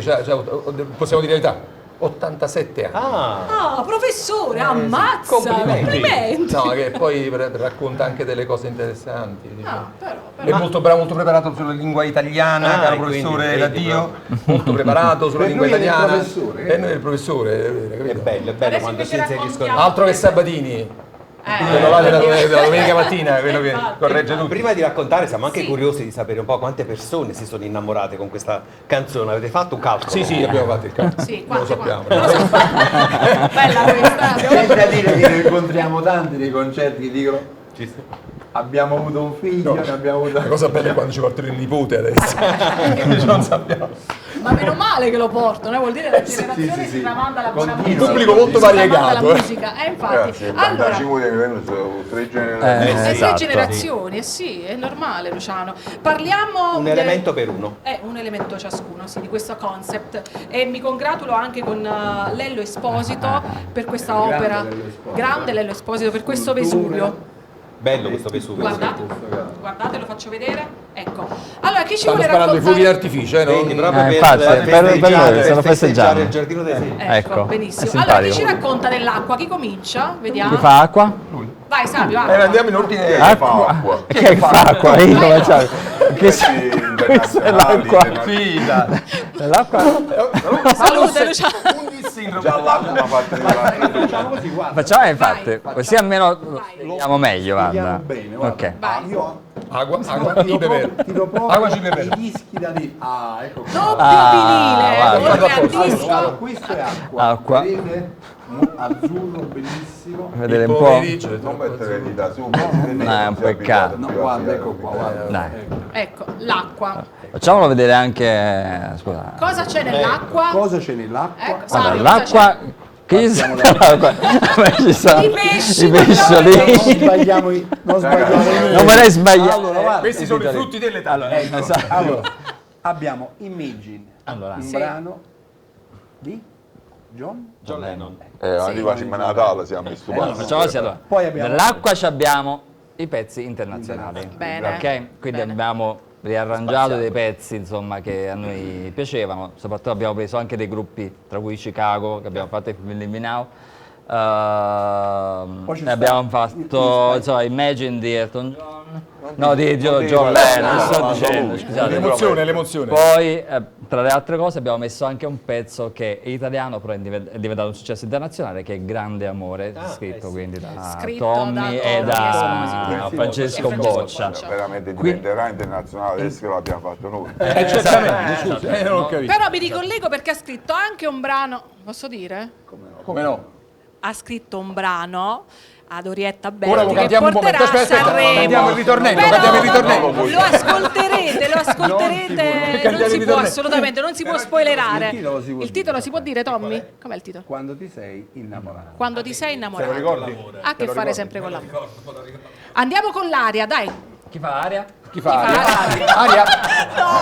D: possiamo dire la verità. 87 anni.
A: Ah, professore, ammazza!
C: complimenti.
D: No, che poi racconta anche delle cose interessanti.
A: Ah, però.
D: È molto bravo, molto preparato sulla lingua italiana, caro
C: quindi,
D: professore
C: vedi,
D: Laddio, molto preparato sulla
E: Per
D: lingua
E: lui è il
D: italiana.
E: professore.
D: E noi è il professore,
C: È
D: capito?
C: bello
A: Adesso
C: quando si
A: invece
C: inseriscono.
A: raccontiamo-
D: Altro che Sabatini, quello là della domenica mattina, quello che
A: Infatti,
D: corregge tutto.
C: Prima di raccontare siamo anche
A: Sì.
C: curiosi di sapere un po' quante persone si sono innamorate con questa canzone. Avete fatto un calcolo?
D: Sì, abbiamo fatto il calcolo.
A: Sì,
D: lo
A: quante,
D: sappiamo.
A: Bella questa.
E: C'è da dire che ne incontriamo tanti nei concerti che dicono abbiamo avuto un figlio, ne abbiamo avuto...
D: La cosa bella è quando ci portano il nipote adesso, invece non sappiamo.
A: Ma meno male che lo portano, vuol dire la generazione si tramanda la buona
E: Continua.
A: musica.
D: Un pubblico molto
A: si tramanda
D: variegato,
A: la musica, infatti.
F: Ragazzi, il
A: Allora,
F: 45 di Venus sono 3 generazioni.
A: sei
G: Esatto.
A: generazioni, sì, è normale Luciano. Parliamo
C: Un elemento per uno.
A: un elemento ciascuno, sì, di questo concept. E mi congratulo anche con Lello Esposito per questa opera.
E: Lello Esposito.
A: Grande Lello Esposito per questo Vesuvio.
C: Bello questo Vesuvio.
A: Guardate, lo faccio vedere. Ecco. Allora, chi ci
D: Stanno
A: vuole
D: sparando i fuochi
A: raccontare?
D: d'artificio,
C: Vedi, proprio
G: infatti, per noi stanno festeggiando.
C: il giardino dei segni.
A: Ecco,
G: Ecco,
A: benissimo.
G: è
A: Allora, chi
G: simpatico.
A: ci racconta dell'acqua? Chi comincia? Vediamo.
G: Chi fa acqua?
A: Vai, Savio, vai.
D: andiamo in ordine.
G: Acqua. Che fa acqua? Io facciamo. Questa è l'acqua.
D: Fida.
G: L'acqua.
A: Salute, Luciano.
F: Già l'acqua mi ha fatto arrivare.
E: Diciamo così, guarda.
G: Facciamo infatti, così almeno vediamo meglio,
E: Vediamo
G: guarda.
E: bene, guarda.
G: Ok.
A: Vai.
E: Io
D: Acqua,
E: ti do
D: bever.
E: proprio
D: Acqua ci bever.
E: i dischi da dire. Ah, ecco qua.
A: Doppio
G: guarda.
A: vinile, oltre al
E: Allora,
A: disco.
E: questo è acqua.
G: Acqua.
E: Vedete? Azzurro, bellissimo.
G: Vedere
D: Il
G: un po'.
D: pomeriggio.
F: Non mettere le dita su.
G: No, è un peccato.
E: No, guarda, ecco qua, guarda.
G: Dai.
A: Ecco, l'acqua.
G: Facciamolo vedere anche. Scusa.
A: Cosa c'è nell'acqua?
E: Cosa c'è nell'acqua?
A: Ecco,
G: Guarda,
A: Savio,
G: l'acqua. Che ci sono? Ci sono
A: I pesci,
G: i pesciolini.
E: Non sbagliamo, non sbagliamo.
G: Non me l'hai sbagliato.
E: Allora, guarda,
D: Questi sono i frutti dell'età.
G: Esatto.
E: allora, abbiamo Imagine,
G: Allora.
E: un
A: Sì.
E: brano di John.
C: John Lennon.
F: Arriva a Natale, siamo in sto passo.
G: Facciamo così allora.
E: Poi abbiamo-
G: Nell'acqua ci abbiamo i pezzi internazionali.
A: Bene.
G: Ok? Quindi
A: Bene.
G: abbiamo riarrangiato dei pezzi insomma che a noi piacevano, soprattutto abbiamo preso anche dei gruppi, tra cui Chicago, che abbiamo fatto il Believe Me Now.
E: Poi ci sta-
G: Abbiamo fatto insomma, Imagine di Elton John. No, di John Lennon, sto dicendo, scusate.
D: L'emozione.
G: Poi, tra le altre cose, abbiamo messo anche un pezzo che è italiano, però è diventato un successo internazionale, che è Grande Amore, scritto quindi da
A: Scritto
G: Tommy
A: da
G: e
A: Tommy
G: da
A: Esposito.
G: Francesco
A: E
G: Boccia.
F: Veramente diventerà internazionale adesso che l'abbiamo fatto noi.
D: Certamente, scusa, non ho capito.
A: Però mi ricollego perché ha scritto anche un brano, posso dire?
D: Come no?
A: Ha scritto un brano ad Orietta
D: Ora lo
A: Berti che
D: cantiamo un
A: porterà
D: momento, aspetta,
A: a Sanremo.
D: cantiamo il ritornello,
A: Però
D: cantiamo il ritornello.
A: lo ascolterete,
D: Cantiamo
A: non
D: il
A: si può
D: ritornello.
A: assolutamente, non si può spoilerare.
E: Il titolo si può
A: Il titolo si può dire, Tommy? Com'è il titolo?
E: Quando ti sei innamorato.
A: Quando ti sei
D: Te lo
A: innamorato.
D: ricordi?
A: Ha a che fare sempre con l'amore. Andiamo con l'aria, dai.
G: Chi fa aria?
D: Chi fa Aria? Aria,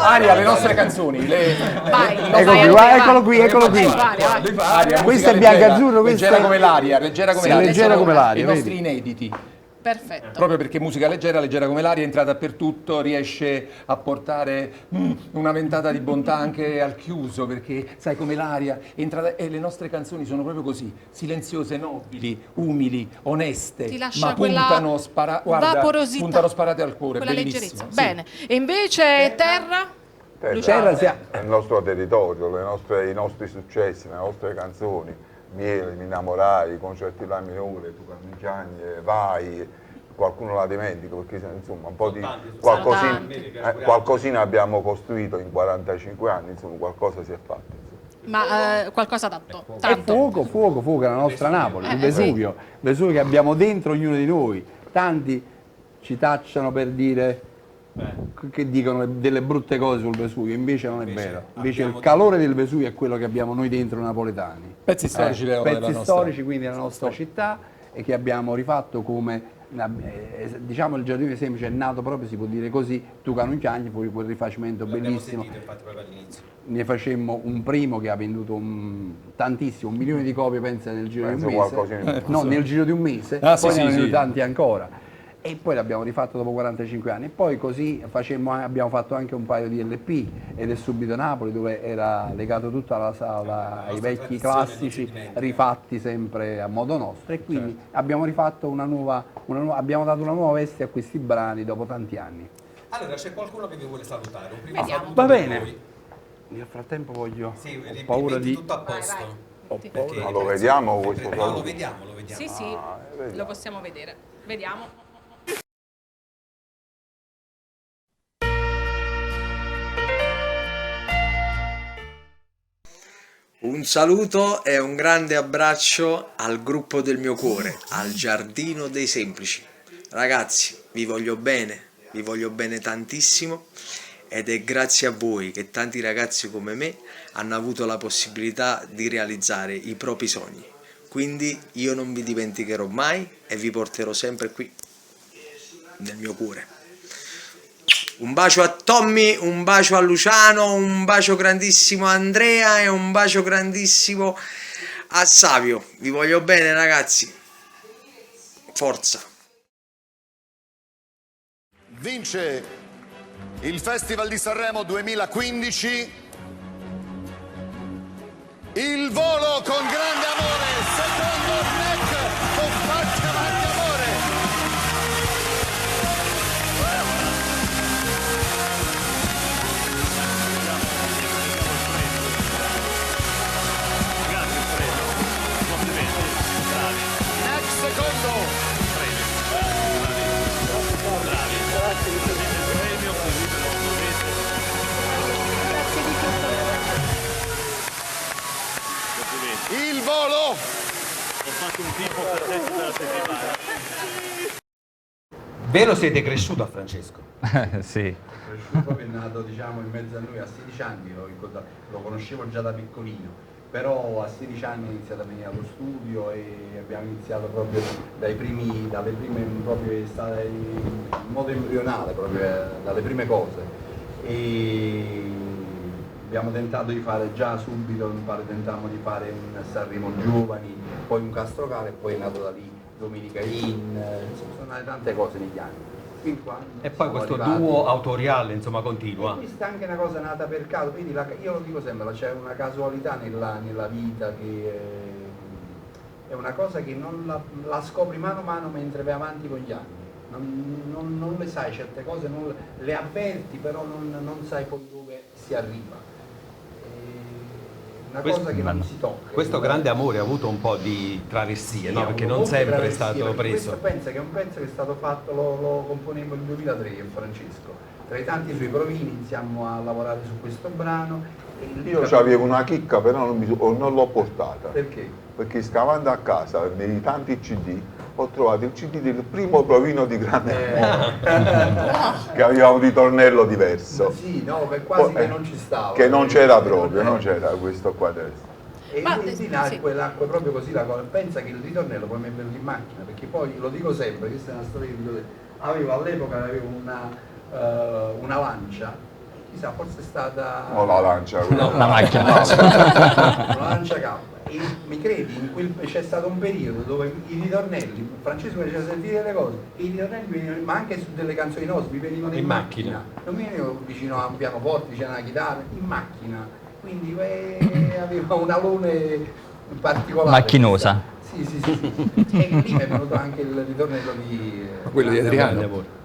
D: Aria, le nostre canzoni.
A: Vai.
E: Ecco qui, guarda, eccolo qui, eccolo qui.
A: Ecco, vai, vai.
D: Lui fa aria,
E: Questo
D: musica
E: è bianco-azzurro,
D: leggera,
E: questo
D: leggera
E: è-
D: come l'aria, leggera come
E: Sì,
D: l'aria.
E: leggera
D: Sono
E: come l'aria,
D: i
E: vedi?
D: nostri inediti.
A: Perfetto.
D: Proprio perché musica leggera, leggera come l'aria, entra dappertutto, riesce a portare una ventata di bontà anche al chiuso, perché sai come l'aria entra e le nostre canzoni sono proprio così, silenziose, nobili, umili, oneste,
A: Ti lascia
D: ma
A: quella vaporosità,
D: puntano sparate al cuore,
A: quella
D: bellissimo.
A: leggerezza.
D: Sì.
A: Bene. E invece terra?
E: Terra sia-
F: È il nostro territorio, i nostri successi, le nostre canzoni. Miele, mi innamorai, i concerti La Minore, Tu Carmigiani, Vai, qualcuno la dimentica perché insomma un po' di qualcosina abbiamo costruito in 45 anni, insomma qualcosa si è fatto.
A: Ma qualcosa tanto.
E: E
A: Tanto.
E: fuoco, la nostra Napoli, il Vesuvio. Vesuvio che abbiamo dentro ognuno di noi. Tanti ci tacciano per dire che dicono delle brutte cose sul Vesuvio, invece non è vero. Invece il calore del Vesuvio è quello che abbiamo noi dentro napoletani.
D: Pezzi storici, Leo, della
E: pezzi
D: nostra
E: storici quindi della nostra città, e che abbiamo rifatto come, diciamo, il Giardino dei Semplici è nato proprio, si può dire così, Tucanunciagni, poi quel rifacimento bellissimo.
C: Sentito, infatti, proprio all'inizio.
E: Ne facemmo un primo che ha venduto tantissimo, 1 milione di copie, pensa, nel giro di un mese. No, nel giro di un mese, poi ne hanno venuti tanti ancora. E poi l'abbiamo rifatto dopo 45 anni. E poi così abbiamo fatto anche un paio di LP, ed è Subito Napoli, dove era legato tutto alla sala, ai vecchi classici, rifatti sempre a modo nostro. E quindi abbiamo rifatto abbiamo dato una nuova veste a questi brani dopo tanti anni.
C: Allora, c'è qualcuno che vi vuole salutare? Un primo saluto
E: Va
C: per
E: bene.
C: voi.
E: Nel frattempo ho
C: Sì,
E: paura di...
C: tutto a posto.
F: Ma lo vediamo questo
C: No,
F: saluto?
C: lo vediamo.
A: Sì, sì, lo possiamo vedere. Vediamo.
J: Un saluto e un grande abbraccio al gruppo del mio cuore, al Giardino dei Semplici. Ragazzi, vi voglio bene tantissimo, ed è grazie a voi che tanti ragazzi come me hanno avuto la possibilità di realizzare i propri sogni. Quindi io non vi dimenticherò mai e vi porterò sempre qui, nel mio cuore. Un bacio a Tommy, un bacio a Luciano, un bacio grandissimo a Andrea e un bacio grandissimo a Savio. Vi voglio bene, ragazzi. Forza.
K: Vince il Festival di Sanremo 2015 Il Volo con Grande Amore, secondo Neck con Forza Avanti Amore. Neck secondo. Il Volo! Ho fatto un tifo per te tutta la settimana.
C: Vero, siete cresciuto a Francesco?
G: Sì.
E: Cresciuto, è nato, diciamo, in mezzo a noi a 16 anni, lo conoscevo già da piccolino, però a 16 anni ho iniziato a venire allo studio e abbiamo iniziato proprio dalle prime, proprio in modo embrionale, proprio dalle prime cose. E abbiamo tentato di fare già subito, tentammo di fare un Sanremo Giovani, poi un Castrocaro, e poi è nato da lì Domenica In, sono nate tante cose negli anni.
C: E poi questo duo autoriale, insomma, continua.
E: E questa è anche una cosa nata per caso, quindi io lo dico sempre, c'è una casualità nella vita, che è una cosa che non la scopri mano a mano mentre vai avanti con gli anni. Non le sai certe cose, le avverti, però non sai poi dove si arriva. Una cosa che non si tocca.
C: Questo grande amore ha avuto un po' di travessie, no? Perché non sempre è stato preso.
E: Questo pensa che è un pezzo che è stato fatto, lo componemmo nel 2003 con Francesco. Tra i tanti suoi provini iniziamo a lavorare su questo brano.
F: Io avevo una chicca, però non l'ho portata.
E: Perché?
F: Perché scavando a casa, nei tanti CD, ho trovato il CD del primo provino di Grande Amore, che aveva un ritornello diverso.
E: Sì, no, quasi che non ci stava.
F: Che non c'era proprio, non c'era questo qua adesso.
E: E quindi nacque proprio così la cosa. Pensa che il ritornello poi mi è venuto in macchina, perché poi, lo dico sempre, questa è una storia che dico sempre, all'epoca avevo una Lancia, chissà, forse è stata...
F: No, la Lancia.
G: La macchina.
E: Una Lancia K. E mi credi, c'è stato un periodo dove i ritornelli, Francesco mi faceva sentire delle cose, e i ritornelli venivano, ma anche su delle canzoni nostre, mi venivano in macchina. Non mi venivano vicino a un pianoforte, vicino a una chitarra, in macchina. Quindi aveva un alone particolare.
G: Macchinosa.
E: Sì. E lì mi è venuto anche il ritornello di...
D: quello di Adriano.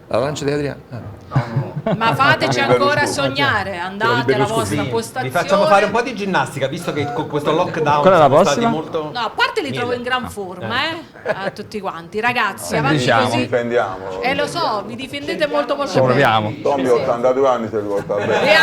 D: La Lancia di Adriano?
E: No.
A: Ma fateci ancora sognare, andate alla vostra postazione.
C: Vi facciamo fare un po' di ginnastica, visto che con questo lockdown
G: Qual è la
C: siamo stati
G: prossima?
C: molto...
A: No, a parte li trovo in gran forma, a tutti quanti. Ragazzi, avanti
G: Diciamo.
A: così.
F: Difendiamo.
A: Lo so, vi difendete molto molto
G: Ci proviamo.
A: bene.
F: Tommy, 82 anni, se li porta bene.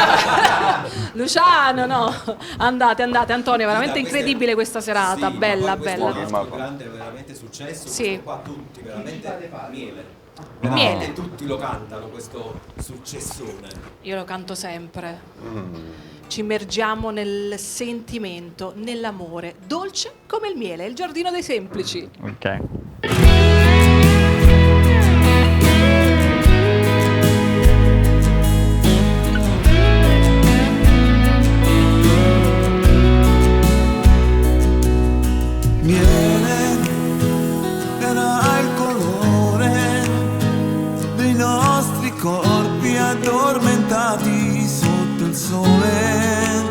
A: Luciano, no. Andate. Antonio, veramente incredibile questa serata,
C: Sì,
A: bella.
C: Questo grande veramente successo,
A: Sì.
C: qua tutti, veramente miele.
A: Miele.
C: Tutti lo cantano questo successone.
A: Io lo canto sempre. Ci immergiamo nel sentimento, nell'amore, dolce come il miele, il giardino dei semplici.
G: Ok.
H: Miele era il colore dei nostri corpi addormentati sotto il sole,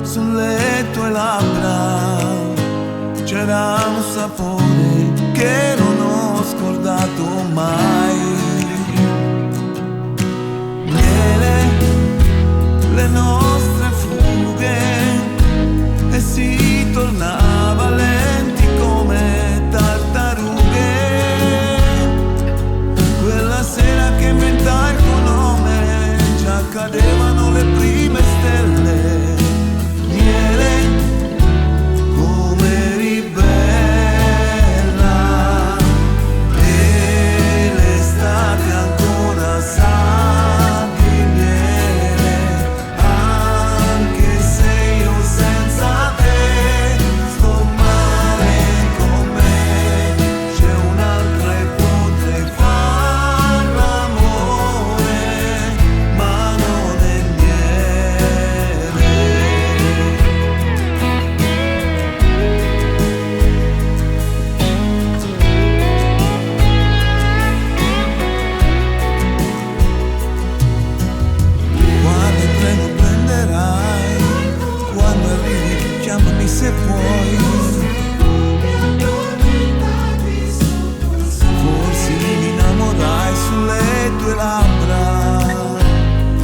H: sulle tue labbra c'era un sapore che non ho scordato mai. Miele, le nostre fughe, e si tornava lenti come tartarughe. Quella sera che inventai il tuo nome, già cadevano le prime stelle. Miele, come eri bella, e l'estate ancora sa di miele, anche se io senza te sto male con me. C'è un'altra e potrei far l'amore, ma non è miele. Guarda, prego, prenderai. Quando arrivi, chiamami se puoi. Forse mi innamorai sulle tue labbra.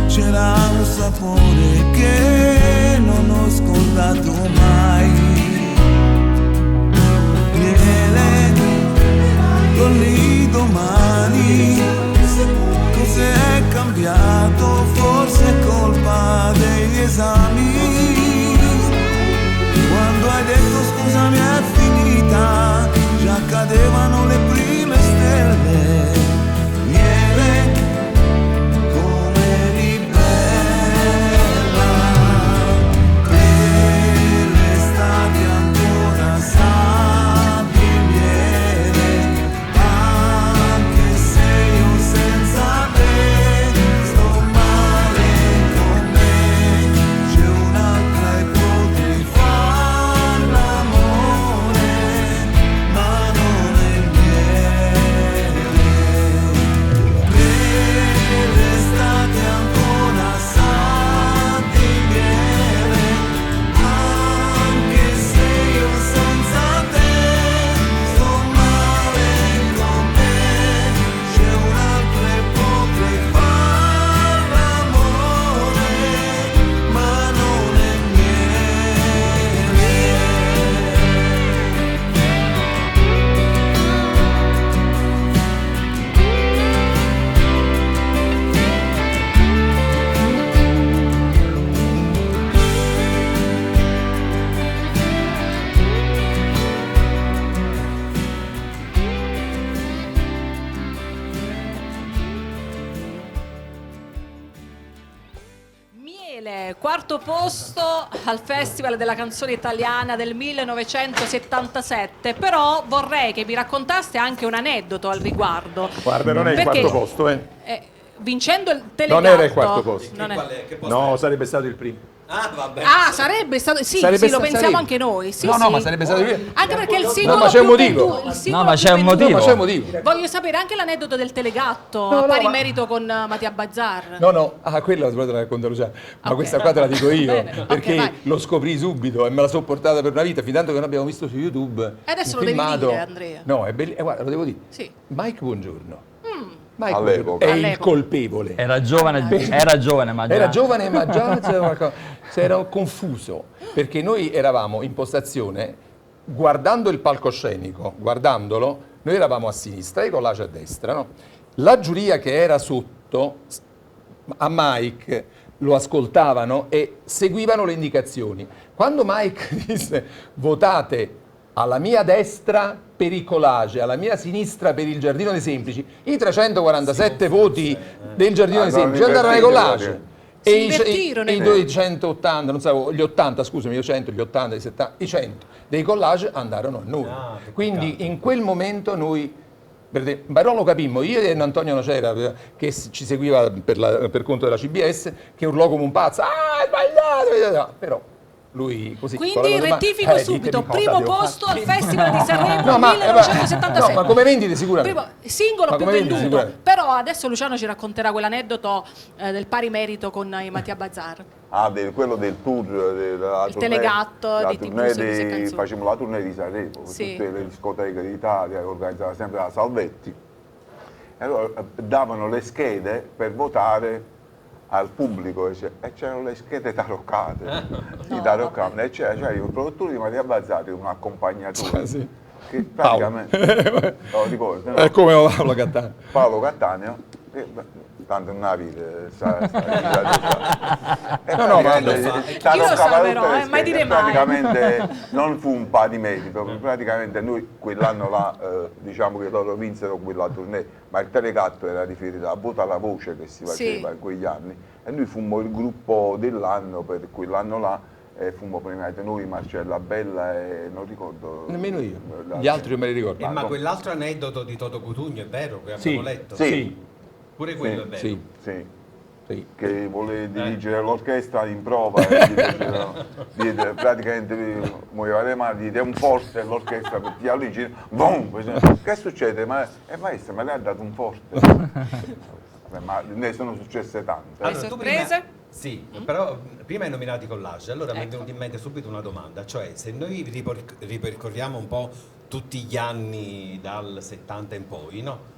H: C'era un sapore che non ho scordato mai. Miele, torni domani. Cos'è cambiato? Forse è colpa degli esami. Quando hai detto scusami è finita, già cadevano le prime stelle. Miele, come eri bella, e l'estate ancora sa di miele, anche se io senza te sto male con me. C'è un'altra e potrei far l'amore, ma non è miele. E l'estate ancora sa di miele, anche se io senza te sto male con me. C'è un'altra e potrei far l'amore, ma non è miele.
A: Miele, quarto posto al Festival della canzone italiana del 1977, però vorrei che mi raccontaste anche un aneddoto al riguardo.
D: Guarda, non è il
A: Perché,
D: quarto posto,
A: vincendo il telegatto...
D: Non era il quarto posto.
A: non è-
C: Qual è? Che posto
D: No,
C: è?
D: sarebbe stato il primo.
C: Ah, vabbè.
A: Ah, sarebbe stato... Sì,
D: Sarebbe
A: sì, lo
D: sta-
A: pensiamo
D: sarebbe.
A: anche noi. Sì,
D: No,
A: sì.
D: no, ma sarebbe stato il primo.
A: Anche perché il singolo
D: ma c'è un
A: più
D: motivo.
A: venduto- il singolo
G: No, ma
A: più
G: c'è un
A: venduto-
G: motivo.
D: No, ma c'è un motivo.
A: Voglio sapere anche l'aneddoto del telegatto,
D: No,
A: a
D: no,
A: pari
D: ma-
A: merito con Mattia Bazzar.
D: No, quella te la racconterò già, ma
A: Ok.
D: questa qua te la dico io,
A: Bene, ok,
D: perché
A: vai.
D: lo scoprì subito e me la sono portata per una vita, fin tanto che noi abbiamo visto su YouTube
A: adesso
D: un
A: lo devi
D: filmato.
A: dire, Andrea.
D: No, è bellissimo, guarda, lo devo dire.
A: Sì.
D: Mike Buongiorno. Mike
F: All'epoca.
D: Buongiorno è il
A: All'epoca.
D: colpevole.
G: Era giovane, ma già...
D: Era giovane ma già si era confuso, perché noi eravamo in postazione guardando il palcoscenico, guardandolo, noi eravamo a sinistra e i collage a destra, no? La giuria che era sotto, a Mike, lo ascoltavano e seguivano le indicazioni. Quando Mike disse votate alla mia destra per il collage, alla mia sinistra per il Giardino dei Semplici, i 347 voti del Giardino dei Semplici andarono ai collage. E i 280, non so, gli 80, scusami, io 100, gli 80, i 70, i 100 dei collage andarono a noi. Quindi in quel momento noi, però lo capimmo, io e Antonio Nocera, che ci seguiva per conto della CBS, che urlò come un pazzo, è sbagliato, però lui così.
A: Quindi rettifico subito, primo posto al Festival di Sanremo 1976.
D: No, ma come vendite sicuramente.
A: Singolo più venduto. Però adesso Luciano ci racconterà quell'aneddoto del pari merito con i Mattia Bazar.
F: Quello del tour, della
A: il Telegatto di TV
F: facciamo la tournée di Sanremo, tutte le discoteche d'Italia, organizzava sempre la Salvetti. E allora davano le schede per votare al pubblico e c'erano le schede taroccate, e c'era il produttore di Mattia Bazzari, un accompagnatore che praticamente lo ricordo, no?
D: È come
F: Paolo Cattaneo, tanto non la vita
A: mai dire mai.
F: Praticamente non fu un pa' di merito, praticamente noi quell'anno là diciamo che loro vinsero quella tournée, ma il Telegatto era riferito a Vota la Voce che si faceva in quegli anni e noi fummo il gruppo dell'anno per quell'anno là. Fummo premiati noi, Marcella Bella e non ricordo.
D: Nemmeno io. Gli altri non me li ricordo.
C: Ma quell'altro aneddoto di Toto Cutugno è vero che abbiamo letto?
F: Sì.
C: Pure quello è vero?
F: Sì. Che voleva dirigere l'orchestra in prova praticamente muoveva le mani, diede un forte all'orchestra per tirarlo in giro, boom! Che succede? Maestro, me l'ha dato un forte. Ma ne sono successe tante.
A: Hai sorprese?
C: Sì, però prima hai nominato i collage, allora mi è venuta in mente subito una domanda, cioè se noi ripercorriamo un po' tutti gli anni dal 70 in poi, no?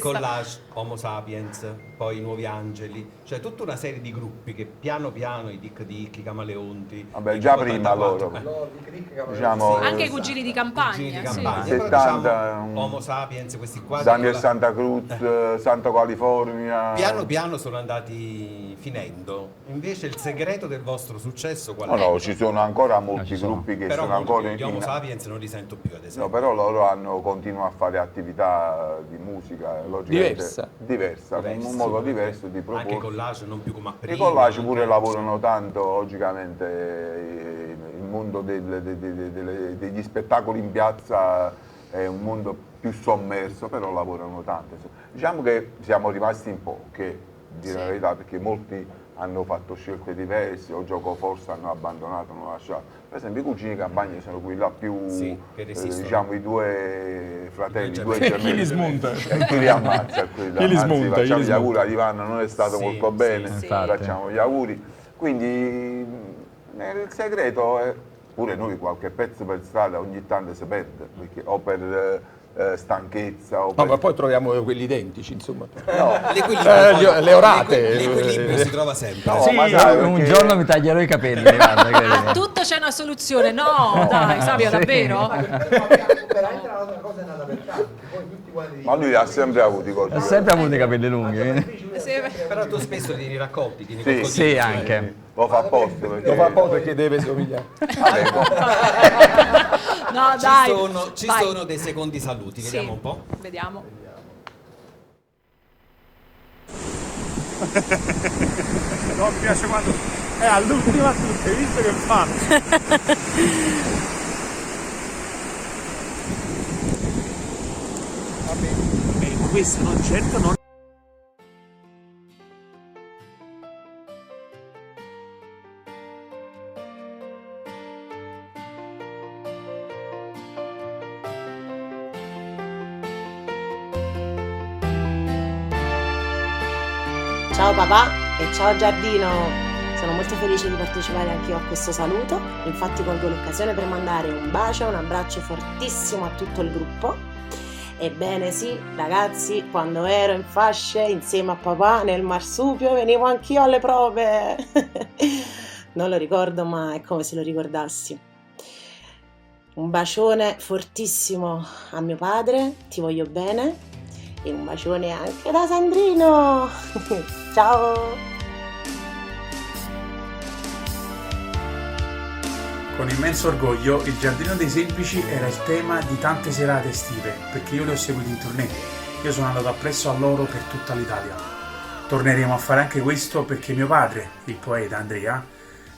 C: Collage, Homo Sapiens, poi i Nuovi Angeli, cioè tutta una serie di gruppi che piano piano, i Dick Dick, i Camaleonti.
F: Vabbè, già prima loro.
A: Diciamo, anche i Cugini di Campagna.
F: Però,
C: 70, Homo Sapiens, questi qua.
F: Daniel Santa Cruz, Santa California.
C: Piano piano sono andati finendo. Invece il segreto del vostro successo qual è?
F: No, ci sono ancora molti gruppi che sono ancora
C: in Homo Sapiens non li sento più, ad esempio.
F: No, però loro continuano a fare attività di musica diversa, con un modo diverso di proporre.
C: Anche i collage non più come a prima.
F: I collage pure lavorano tanto, logicamente il mondo degli spettacoli in piazza è un mondo più sommerso, però lavorano tanto. Diciamo che siamo rimasti in pochi, dire la verità, perché molti hanno fatto scelte diverse, o gioco forza hanno abbandonato, hanno lasciato. Per esempio i Cugini di Campagna sono quelli là più, diciamo i due fratelli, i due gemelli.
D: Chi li smonta?
F: Chi li ammazza? Chi li smonta? Facciamo gli auguri a Ivano, non è stato molto bene, facciamo gli auguri. Quindi il segreto è, pure noi qualche pezzo per strada ogni tanto si perde, perché, o per stanchezza. O
D: ma poi troviamo quelli identici, insomma.
F: No.
D: Le orate.
C: L'equilibrio si trova sempre.
G: No, sai, un giorno mi taglierò i capelli. Guarda,
A: a tutto c'è una soluzione, no? Dai, Savio, davvero?
E: Veramente la cosa è nata per caso.
F: Ma lui ha sempre avuto i cose.
G: Ha sempre avuto i capelli lunghi.
C: Però tu spesso li raccolti.
G: Sì, anche.
F: Lo fa apposta
D: perché deve somigliare.
A: No,
C: ci sono dei secondi saluti, vediamo un po'.
A: Vediamo.
L: Non mi piace quando è all'ultima tutte, hai visto che fa? Vabbè, questo non certo non.
M: Ciao papà e ciao Giardino, sono molto felice di partecipare anch'io a questo saluto, infatti colgo l'occasione per mandare un bacio, un abbraccio fortissimo a tutto il gruppo. Ebbene sì, ragazzi, quando ero in fasce insieme a papà nel marsupio venivo anch'io alle prove, non lo ricordo ma è come se lo ricordassi. Un bacione fortissimo a mio padre, ti voglio bene. E un bacione anche da Sandrino! Ciao!
L: Con immenso orgoglio, il Giardino dei Semplici era il tema di tante serate estive, perché io le ho seguiti in tournée. Io sono andato appresso a loro per tutta l'Italia. Torneremo a fare anche questo perché mio padre, il poeta Andrea,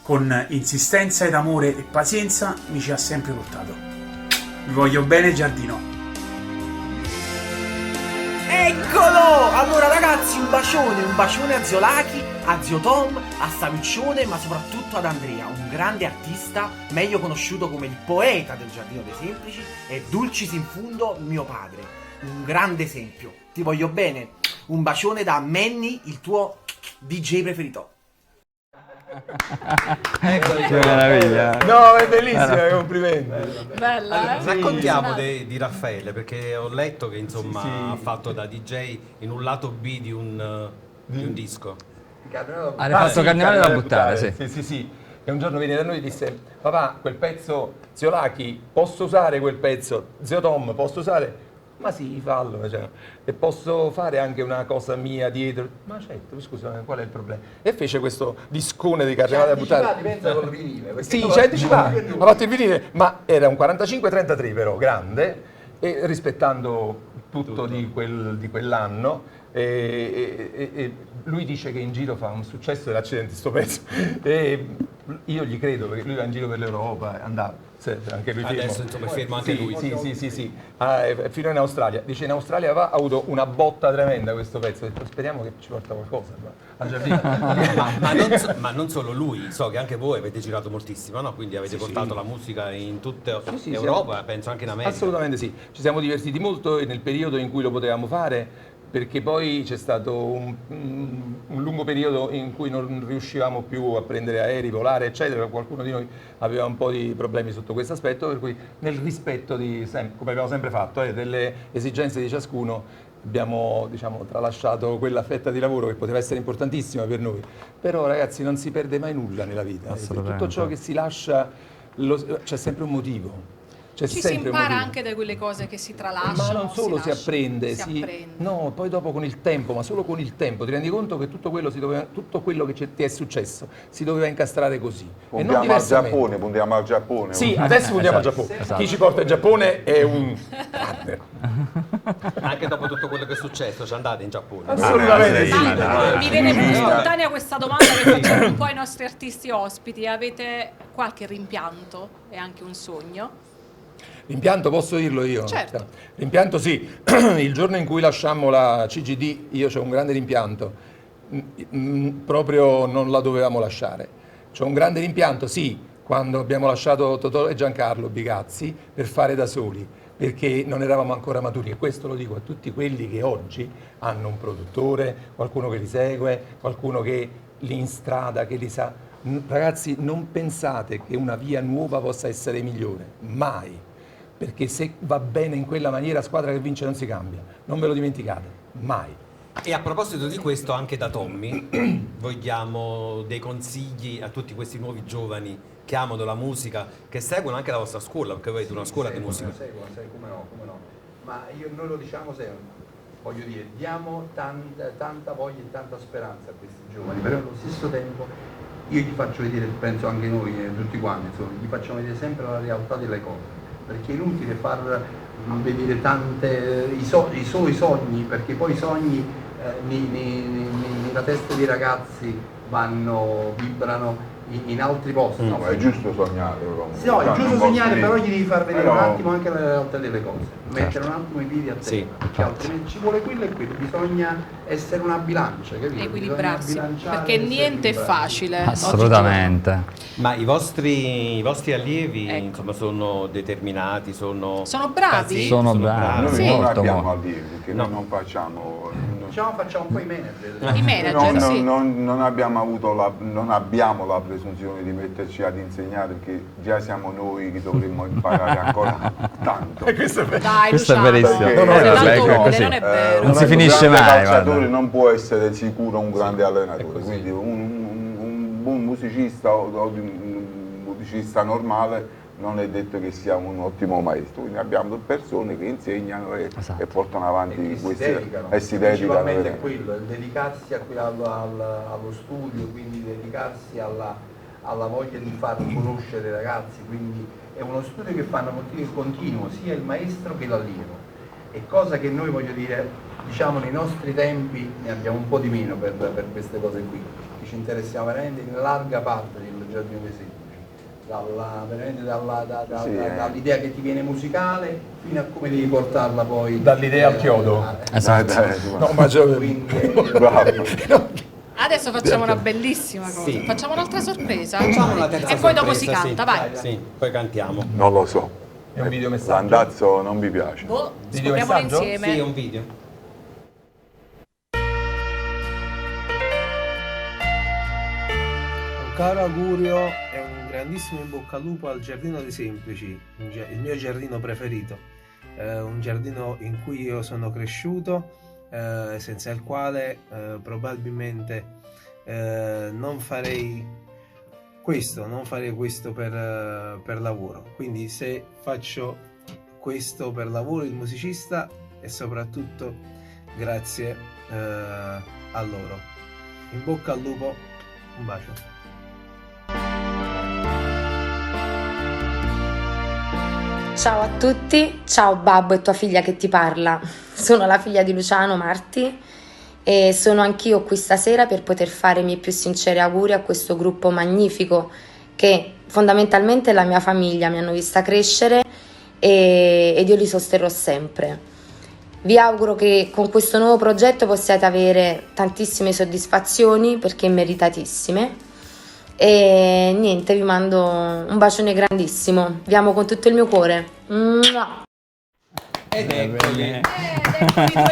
L: con insistenza ed amore e pazienza mi ci ha sempre portato. Vi voglio bene, Giardino.
N: Eccolo! Allora ragazzi, un bacione a Zio Lucky, a Zio Tom, a Saviccione, ma soprattutto ad Andrea, un grande artista, meglio conosciuto come il poeta del Giardino dei Semplici e dulcis in fundo mio padre, un grande esempio. Ti voglio bene. Un bacione da Manny, il tuo DJ preferito.
G: Che meraviglia.
D: No, è bellissima, complimenti.
A: Bella,
C: Raccontiamo di Raffaele, perché ho letto che insomma ha fatto da DJ in un lato B di un disco.
G: Ha fatto Carnevale da buttare, sì.
D: Sì. E un giorno venne da noi e disse: papà, quel pezzo, Zio Lucky, posso usare quel pezzo? Zio Tom, posso usare? Ma sì, fallo, cioè. E posso fare anche una cosa mia dietro? Ma certo, scusa, qual è il problema? E fece questo discone di Carnevale da buttare.
E: Pensa col vinile.
D: Sì, ha fatto il vinile, ma era un 45-33 però, grande, e rispettando tutto di quell'anno. E lui dice che in giro fa un successo dell'accidente sto pezzo. E io gli credo, perché lui va in giro per l'Europa, andava. Anche lui
C: adesso insomma è fermo anche lui.
D: Sì. Fino in Australia. Dice in Australia ha avuto una botta tremenda questo pezzo. Ho detto, speriamo che ci porta qualcosa al giardino.
C: ma non solo lui, so che anche voi avete girato moltissimo, no? Quindi avete portato la musica in tutta Europa, penso anche in America.
D: Assolutamente sì. Ci siamo divertiti molto nel periodo in cui lo potevamo fare, perché poi c'è stato un lungo periodo in cui non riuscivamo più a prendere aerei, volare, eccetera. Qualcuno di noi aveva un po' di problemi sotto questo aspetto, per cui nel rispetto come abbiamo sempre fatto, delle esigenze di ciascuno, abbiamo tralasciato quella fetta di lavoro che poteva essere importantissima per noi. Però ragazzi, non si perde mai nulla nella vita. Tutto ciò che si lascia c'è sempre un motivo.
A: Ci si impara anche da quelle cose che si tralasciano.
D: Ma non solo si apprende, no, poi dopo con il tempo, ma solo con il tempo ti rendi conto che tutto quello che ti è successo si doveva incastrare così.
F: Puntiamo al Giappone.
D: Sì, adesso puntiamo al Giappone. Esatto. Chi ci porta in Giappone è un partner.
C: Anche dopo tutto quello che è successo ci andate in Giappone?
D: Assolutamente sì.
A: Mi viene più spontanea questa domanda che facciamo un po' ai nostri artisti ospiti. Avete qualche rimpianto e anche un sogno?
D: L'impianto posso dirlo io?
A: Certo.
D: L'impianto sì, il giorno in cui lasciammo la CGD io c'ho un grande rimpianto, proprio non la dovevamo lasciare. C'ho un grande rimpianto, sì, quando abbiamo lasciato Totò e Giancarlo Bigazzi per fare da soli, perché non eravamo ancora maturi, e questo lo dico a tutti quelli che oggi hanno un produttore, qualcuno che li segue, qualcuno che li instrada, che li sa. Ragazzi, non pensate che una via nuova possa essere migliore, mai. Perché se va bene in quella maniera, squadra che vince non si cambia. Non ve lo dimenticate, mai.
C: E a proposito di questo, anche da Tommy, vogliamo dei consigli a tutti questi nuovi giovani che amano la musica, che seguono anche la vostra scuola, perché voi avete una scuola di musica.
E: Seguono, come no. Ma noi lo diciamo sempre, voglio dire, diamo tanta voglia e tanta speranza a questi giovani, però allo stesso tempo io gli faccio vedere, penso anche noi, tutti quanti, insomma, gli facciamo vedere sempre la realtà delle cose. Perché è inutile far vedere i soli sogni, perché poi i sogni nella testa dei ragazzi vibrano in altri posti.
F: No, ma è giusto sognare.
E: No, è giusto sognare, però gli devi far vedere un attimo anche la realtà delle cose, mettere un attimo i piedi a terra, perché altrimenti ci vuole quello e quello, bisogna essere una bilancia, capito?
A: Equilibrarsi, perché niente è facile.
G: Assolutamente.
C: Ma i vostri allievi insomma sono determinati, sono
A: bravi?
G: Sono bravi.
F: Noi
G: sì.
F: non abbiamo allievi, perché noi non facciamo...
E: facciamo un po' i manager.
A: I manager, sì.
F: Non abbiamo la presunzione di metterci ad insegnare, perché già siamo noi che dovremmo imparare ancora tanto.
D: Questo è
A: Dai,
G: questo è verissimo.
A: Non è vero.
G: Non si finisce mai.
F: Un calciatore non può essere sicuro un grande allenatore, quindi un buon musicista o un musicista normale non è detto che sia un ottimo maestro, quindi abbiamo persone che insegnano e portano avanti questi e si dedicano.
E: È quello, il dedicarsi allo studio, quindi dedicarsi alla voglia di far conoscere i ragazzi, quindi è uno studio che fanno continuo sia il maestro che l'allievo, e cosa che noi, voglio dire, diciamo nei nostri tempi ne abbiamo un po' di meno per queste cose qui, ci interessiamo veramente in larga parte del Giardino dei Semplici, dall'idea che ti viene musicale fino a come devi portarla poi
D: dall'idea al chiodo.
G: Esatto.
D: No, ma
A: Adesso facciamo una bellissima cosa.
C: Sì.
A: Facciamo un'altra sorpresa.
C: Facciamo una terza
A: e poi dopo si
C: sorpresa,
A: canta,
C: sì.
A: vai.
C: Sì, poi cantiamo.
F: Non lo so.
D: È un videomessaggio?
F: L'andazzo non mi piace.
A: Boh,
D: Videomessaggio?
A: scopriamolo insieme.
C: Sì, è un video.
O: Un caro augurio e un grandissimo in bocca al lupo al Giardino dei Semplici, il mio giardino preferito, un giardino in cui io sono cresciuto, senza il quale probabilmente non farei questo per lavoro. Quindi se faccio questo per lavoro, il musicista, è soprattutto grazie a loro. In bocca al lupo, un bacio.
P: Ciao a tutti, ciao Babbo e tua figlia che ti parla. Sono la figlia di Luciano Marti e sono anch'io qui stasera per poter fare i miei più sinceri auguri a questo gruppo magnifico che fondamentalmente è la mia famiglia, mi hanno vista crescere ed io li sosterrò sempre. Vi auguro che con questo nuovo progetto possiate avere tantissime soddisfazioni, perché meritatissime. E niente, vi mando un bacione grandissimo, vi amo con tutto il mio cuore. Mua.
C: Ed eccoli.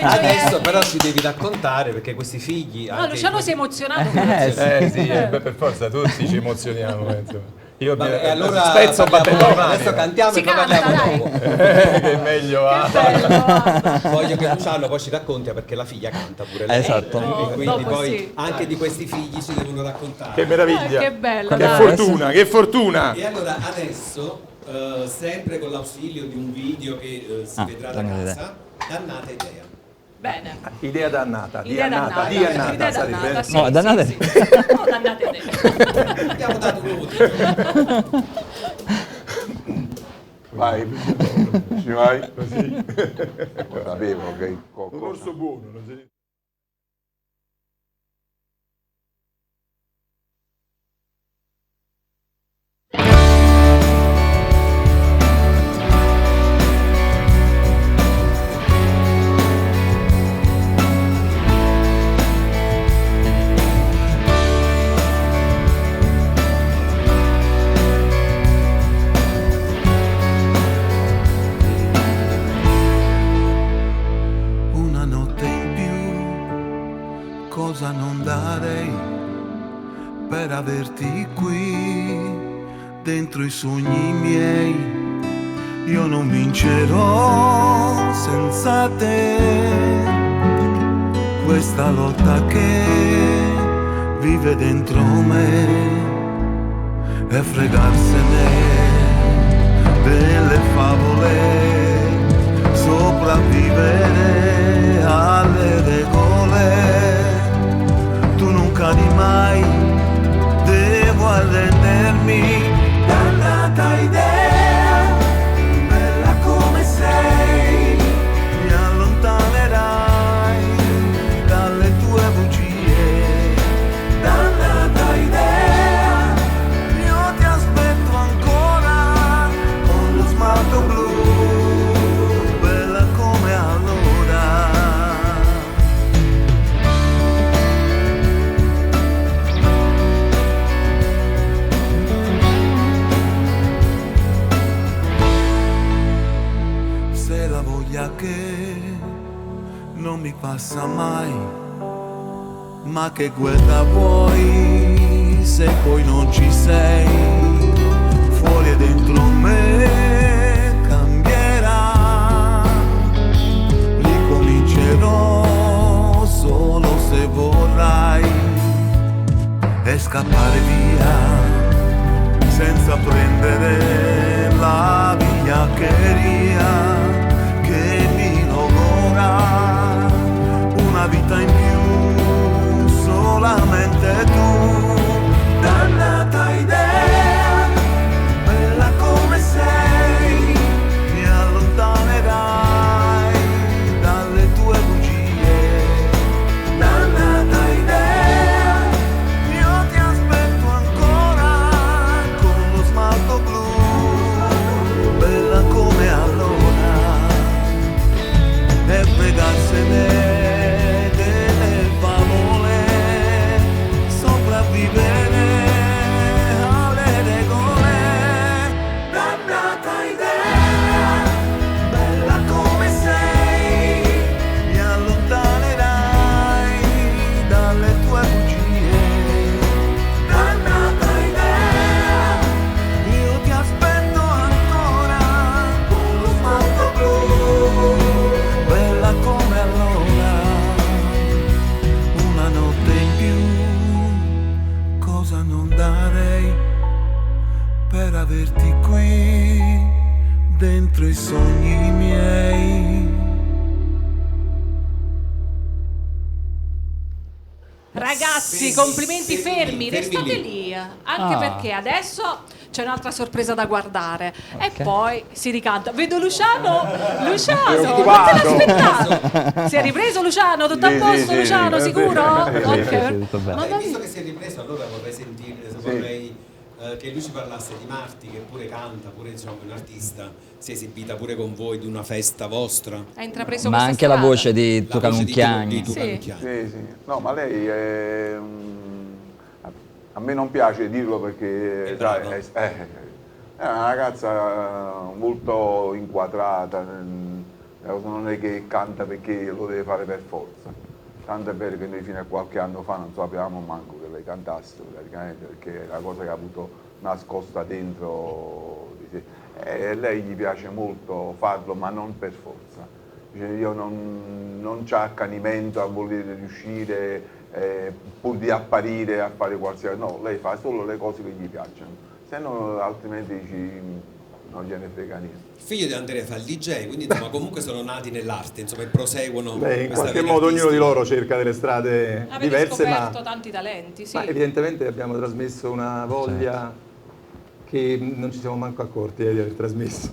C: Adesso però ci devi raccontare, perché questi figli...
A: No, Luciano si è emozionato.
D: Sì, per forza tutti ci emozioniamo, penso. Io
C: Vabbè, allora
D: spezzo
C: adesso cantiamo
A: si
C: e poi
A: canta,
C: parliamo
A: dai.
C: dopo.
D: che è meglio
C: Voglio che Luciano poi ci racconti, perché la figlia canta pure lei.
G: Esatto.
C: E quindi
A: dopo
C: poi
A: sì.
C: anche di questi figli ci devono raccontare.
D: Che meraviglia,
A: che bello,
D: che
A: dai.
D: fortuna, che fortuna.
C: E allora adesso, sempre con l'ausilio di un video che si vedrà da
G: dannata
C: casa, dannata idea.
A: Bene.
D: Idea dannata,
A: Idea dannata, idea dannata, sì,
G: No, dannate.
A: sì. No, dannate idee.
C: Abbiamo dato un nuovo titolo.
F: Vai, ci vai? Così. Sapevo che
D: Un orso buono, non si...
H: Una notte in più, cosa non darei per averti qui dentro i sogni miei. Io non vincerò senza te questa lotta che vive dentro me e fregarsene delle favole, sopravvivere alle regole. Tu non cadi mai, devo arrendermi. Dannata idea, bella come sei, mi allontanerai dalle tue bugie. Dannata idea, io ti aspetto ancora con lo smalto blu, bella come allora. Se la voglia che non mi passa mai, ma che guerra vuoi se poi non ci sei? Fuori e dentro me cambierà, ricomincerò solo se vorrai e scappare via senza prendere la vigliaccheria che mi logora. Una vita in più, solamente tu. Dannata idea.
A: Ragazzi, complimenti, fermi, restate lì, anche perché adesso c'è un'altra sorpresa da guardare e poi si ricanta. Vedo Luciano, non te l'aspettavi? Si è ripreso Luciano? Tutto a posto Luciano, sicuro? Ok.
C: Visto che si è ripreso, allora vorrei sentire, che lui ci parlasse di Marti, che pure canta, pure insomma è un artista, si è esibita pure con voi di una festa vostra.
A: Ha intrapreso
G: Ma anche la voce di Tucanunchiani.
F: Sì. No, ma lei è a me non piace dirlo perché è una ragazza molto inquadrata, non è che canta perché lo deve fare per forza. Tanto è vero che noi fino a qualche anno fa non sapevamo manco che lei cantasse praticamente, perché è una cosa che ha avuto nascosta dentro di sé. E a lei gli piace molto farlo, ma non per forza. Dice, io non c'ho accanimento a voler riuscire pur di apparire a fare qualsiasi... No, lei fa solo le cose che gli piacciono, se no altrimenti non gliene frega niente.
C: Figlio di Andrea fa il DJ, quindi insomma comunque sono nati nell'arte, insomma, e proseguono.
Q: Beh, in qualche modo ognuno di loro cerca delle strade diverse,
A: scoperto tanti talenti, sì.
Q: Ma evidentemente abbiamo trasmesso una voglia che non ci siamo manco accorti di aver trasmesso.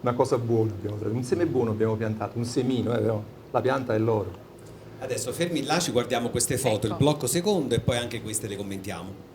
Q: Una cosa buona un seme buono abbiamo piantato, un semino, però la pianta è loro.
C: Adesso fermi là, ci guardiamo queste foto, il blocco secondo e poi anche queste le commentiamo.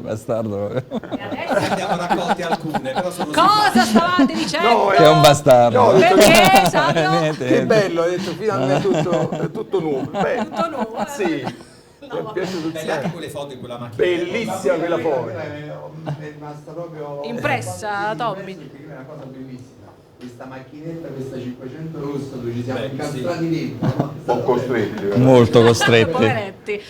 G: Bastardo.
C: Abbiamo raccolti alcune, però sono
A: Cosa stavate dicendo?
Q: No,
G: che è un bastardo.
Q: No,
A: perché Savio?
Q: Che bello, hai detto finalmente tutto nuovo. Beh,
A: Tutto nuovo.
Q: sì. Mi è piaciuto
C: belle anche quelle foto in quella macchina.
Q: Bellissima quella foto.
E: È rimasta proprio
A: impressa, Tommy.
E: È una cosa bellissima. Questa macchinetta, questa 500 rossa dove ci siamo incastrati dentro, no?
F: Un po' costretti.
G: Molto costretti.
A: Poveretti.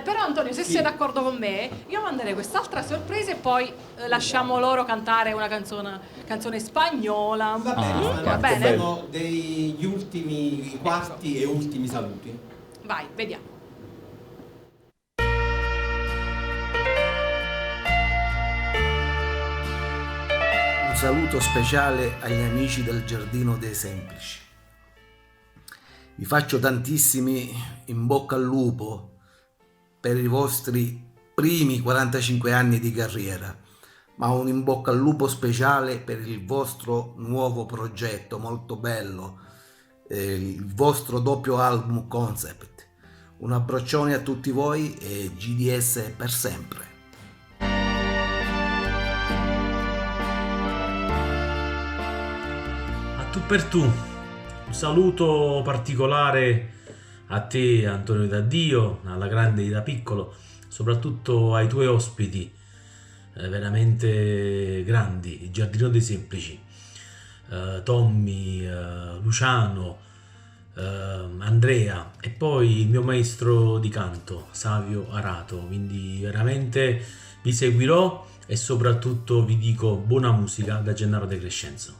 A: Però Antonio, se sei d'accordo con me, io manderei quest'altra sorpresa e poi lasciamo loro cantare una canzone spagnola.
C: Va bene. Sono degli ultimi quarti e ultimi saluti.
A: Vai, vediamo.
R: Un saluto speciale agli amici del Giardino dei Semplici. Vi faccio tantissimi in bocca al lupo per i vostri primi 45 anni di carriera, ma un in bocca al lupo speciale per il vostro nuovo progetto molto bello, il vostro doppio album concept. Un abbraccione a tutti voi e GDS per sempre.
S: Tu per tu, un saluto particolare a te Antonio Daddio, alla grande da piccolo, soprattutto ai tuoi ospiti veramente grandi, il Giardino dei Semplici, Tommy, Luciano, Andrea e poi il mio maestro di canto Savio Arato, quindi veramente vi seguirò e soprattutto vi dico buona musica da Gennaro De Crescenzo.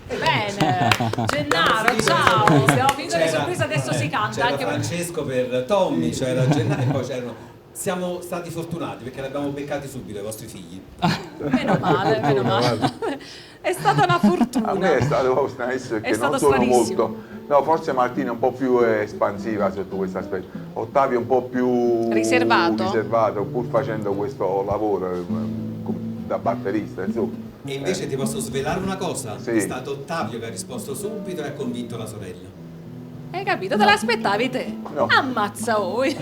A: Bene, Gennaro, ciao, abbiamo finito le sorprese, adesso si canta.
C: C'era
A: Anche
C: Francesco per Tommy, c'era Gennaro e poi c'erano... Siamo stati fortunati perché l'abbiamo beccati subito ai vostri figli.
A: Meno male, meno male. È stata una fortuna.
F: A me è stato stranissimo perché non sono molto... No, forse Martina è un po' più espansiva sotto questo aspetto. Ottavio è un po' più riservato pur facendo questo lavoro da batterista, insomma.
C: E invece ti posso svelare una cosa?
F: Sì.
C: È stato Ottavio che ha risposto subito e ha convinto la sorella.
A: Hai capito? Te l'aspettavi te?
F: No.
A: Ammazza voi.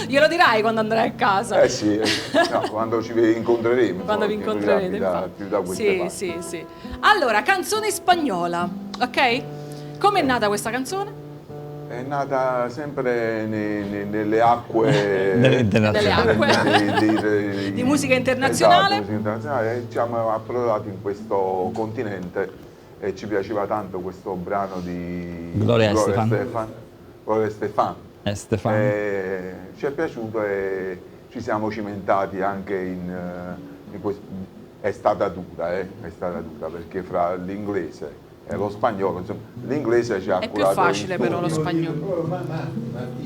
A: Glielo dirai quando andrai a casa.
F: Sì, no, quando ci incontreremo.
A: Quando vi incontrerete.
F: Più da queste parti.
A: Sì. Allora, canzone spagnola, ok? Com'è nata questa canzone?
F: È nata sempre nelle acque
A: di musica internazionale.
F: Esatto, musica internazionale. Siamo approdati in questo continente e ci piaceva tanto questo brano di
G: Gloria
F: Estefan. Ci è piaciuto e ci siamo cimentati anche in questo. È stata dura perché fra l'inglese e lo spagnolo, insomma, l'inglese ci ha
A: È
F: curato
A: più facile però lo spagnolo.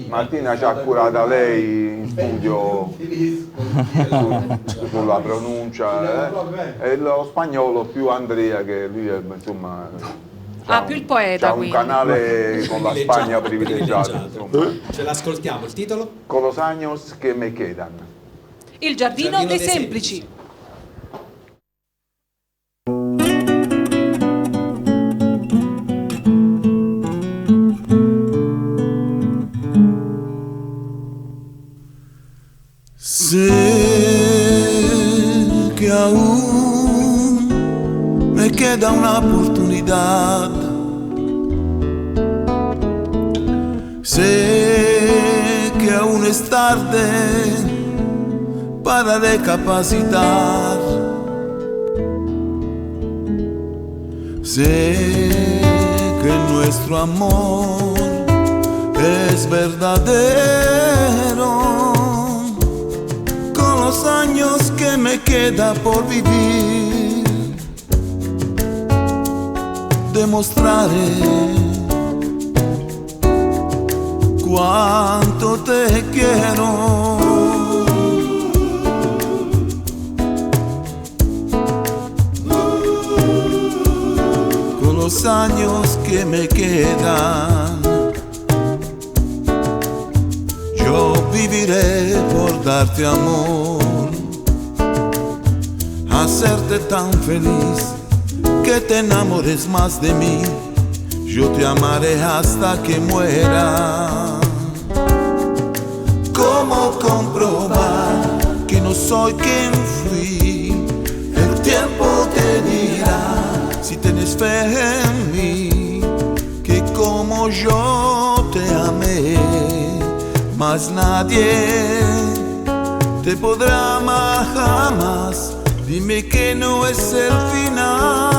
F: Martina ci ha curata lei in studio sulla pronuncia e lo spagnolo più Andrea, che lui è, insomma,
A: più il poeta,
F: c'ha un
A: quindi.
F: canale con la Spagna privilegiato, insomma.
B: Ce l'ascoltiamo, il titolo?
F: Con los años que me quedan.
A: Il giardino dei semplici.
H: Sé que aún me queda una oportunidad. Sé que aún es tarde para recapacitar. Sé que nuestro amor es verdadero. Con los años que me queda por vivir, demostraré cuánto te quiero. Con los años que me quedan, yo viviré por darte amor, hacerte tan feliz que te enamores más de mí. Yo te amaré hasta que muera. ¿Cómo comprobar que no soy quien fui? El tiempo te dirá si tienes fe en mí, que como yo te amé, mas nadie te podrá amar jamás. Dime que no es el final.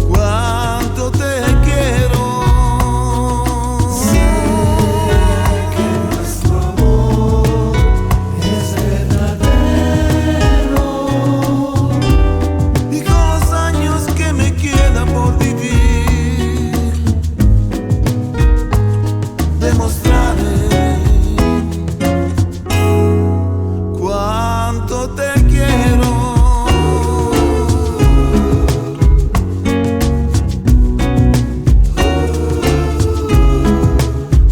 H: Cuánto te quiero. Sé que nuestro amor es verdadero, y con los años que me quedan por vivir, demostraré cuánto te quiero.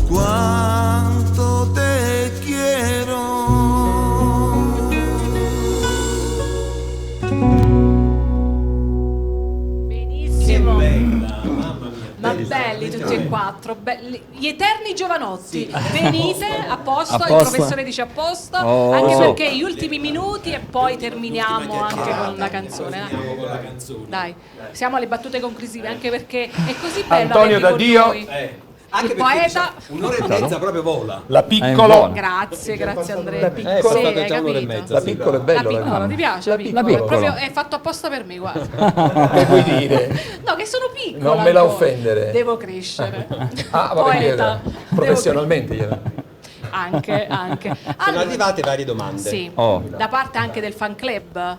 H: Cuánto te quiero.
A: Benissimo. Ma belli tutti e quattro, gli eterni giovanotti. Venite, a posto, il professore dice a posto, anche perché gli ultimi minuti e poi terminiamo anche con una canzone. Dai, siamo alle battute conclusive, anche perché è così bello
D: Antonio
A: avervi
D: da
A: con
D: Dio.
A: noi.
B: Anche
A: Il poeta.
B: un'ora e mezza proprio vola.
D: La Piccolo.
A: Grazie Andrea.
D: La Piccolo.
A: Sì, hai capito.
D: La Piccola è bella.
A: La Piccola, ti piace? La Piccola.
D: Piccola.
A: È proprio è fatto apposta per me, guarda.
D: Che vuoi dire?
A: No, che sono piccola.
D: Non me la
A: ancora.
D: offendere.
A: Devo crescere.
D: Ma
A: Poeta.
D: professionalmente
A: Anche.
B: Sono
A: Allora,
B: arrivate varie domande.
A: sì, da parte anche del fan club.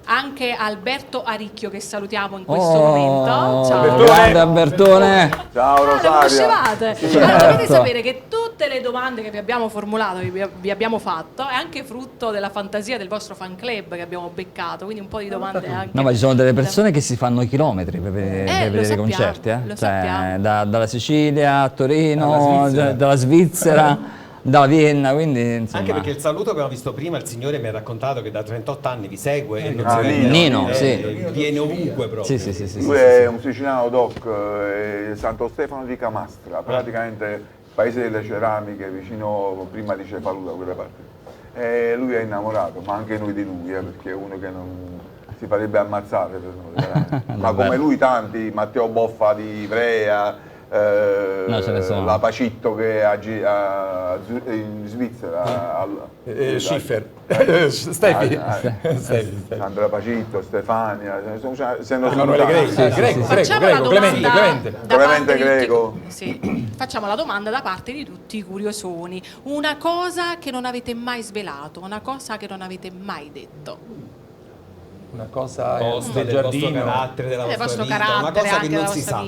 A: Anche Alberto Aricchio, che salutiamo in questo momento. Ciao.
G: Grande Albertone.
F: Ciao
A: Lo
F: Rosaria.
A: conoscevate?
F: Sì.
A: Allora, dovete
G: Certo.
A: sapere che tutte tutte le domande che vi abbiamo formulato, vi abbiamo fatto, è anche frutto della fantasia del vostro fan club che abbiamo beccato, quindi un po' di domande anche.
G: No, ma ci sono delle persone che si fanno i chilometri per vedere i concerti,
A: lo sappiamo.
G: dalla Sicilia a Torino, dalla Svizzera, da Vienna, quindi insomma.
C: Anche perché il saluto che abbiamo visto prima, il signore mi ha raccontato che da 38 anni vi segue e non
G: Nino,
C: viene ovunque proprio.
F: Lui è un siciliano doc, Santo Stefano di Camastra, praticamente paese delle ceramiche, vicino, prima di Cefaluda, quelle parti. E lui è innamorato, ma anche noi di lui, perché è uno che non si farebbe ammazzare per noi, veramente. Ma come lui tanti, Matteo Boffa di Ivrea, la Pacitto che in Svizzera,
D: Schiffer, Stefi,
F: Sandra Pacitto, Stefania, se non
A: Clemente
F: Greco.
A: Sì. Facciamo la domanda da parte di tutti i curiosoni. Una cosa che non avete mai svelato, una cosa che non avete mai detto.
D: Una cosa
C: del vostro carattere, della vostra vita, una cosa che non si sa.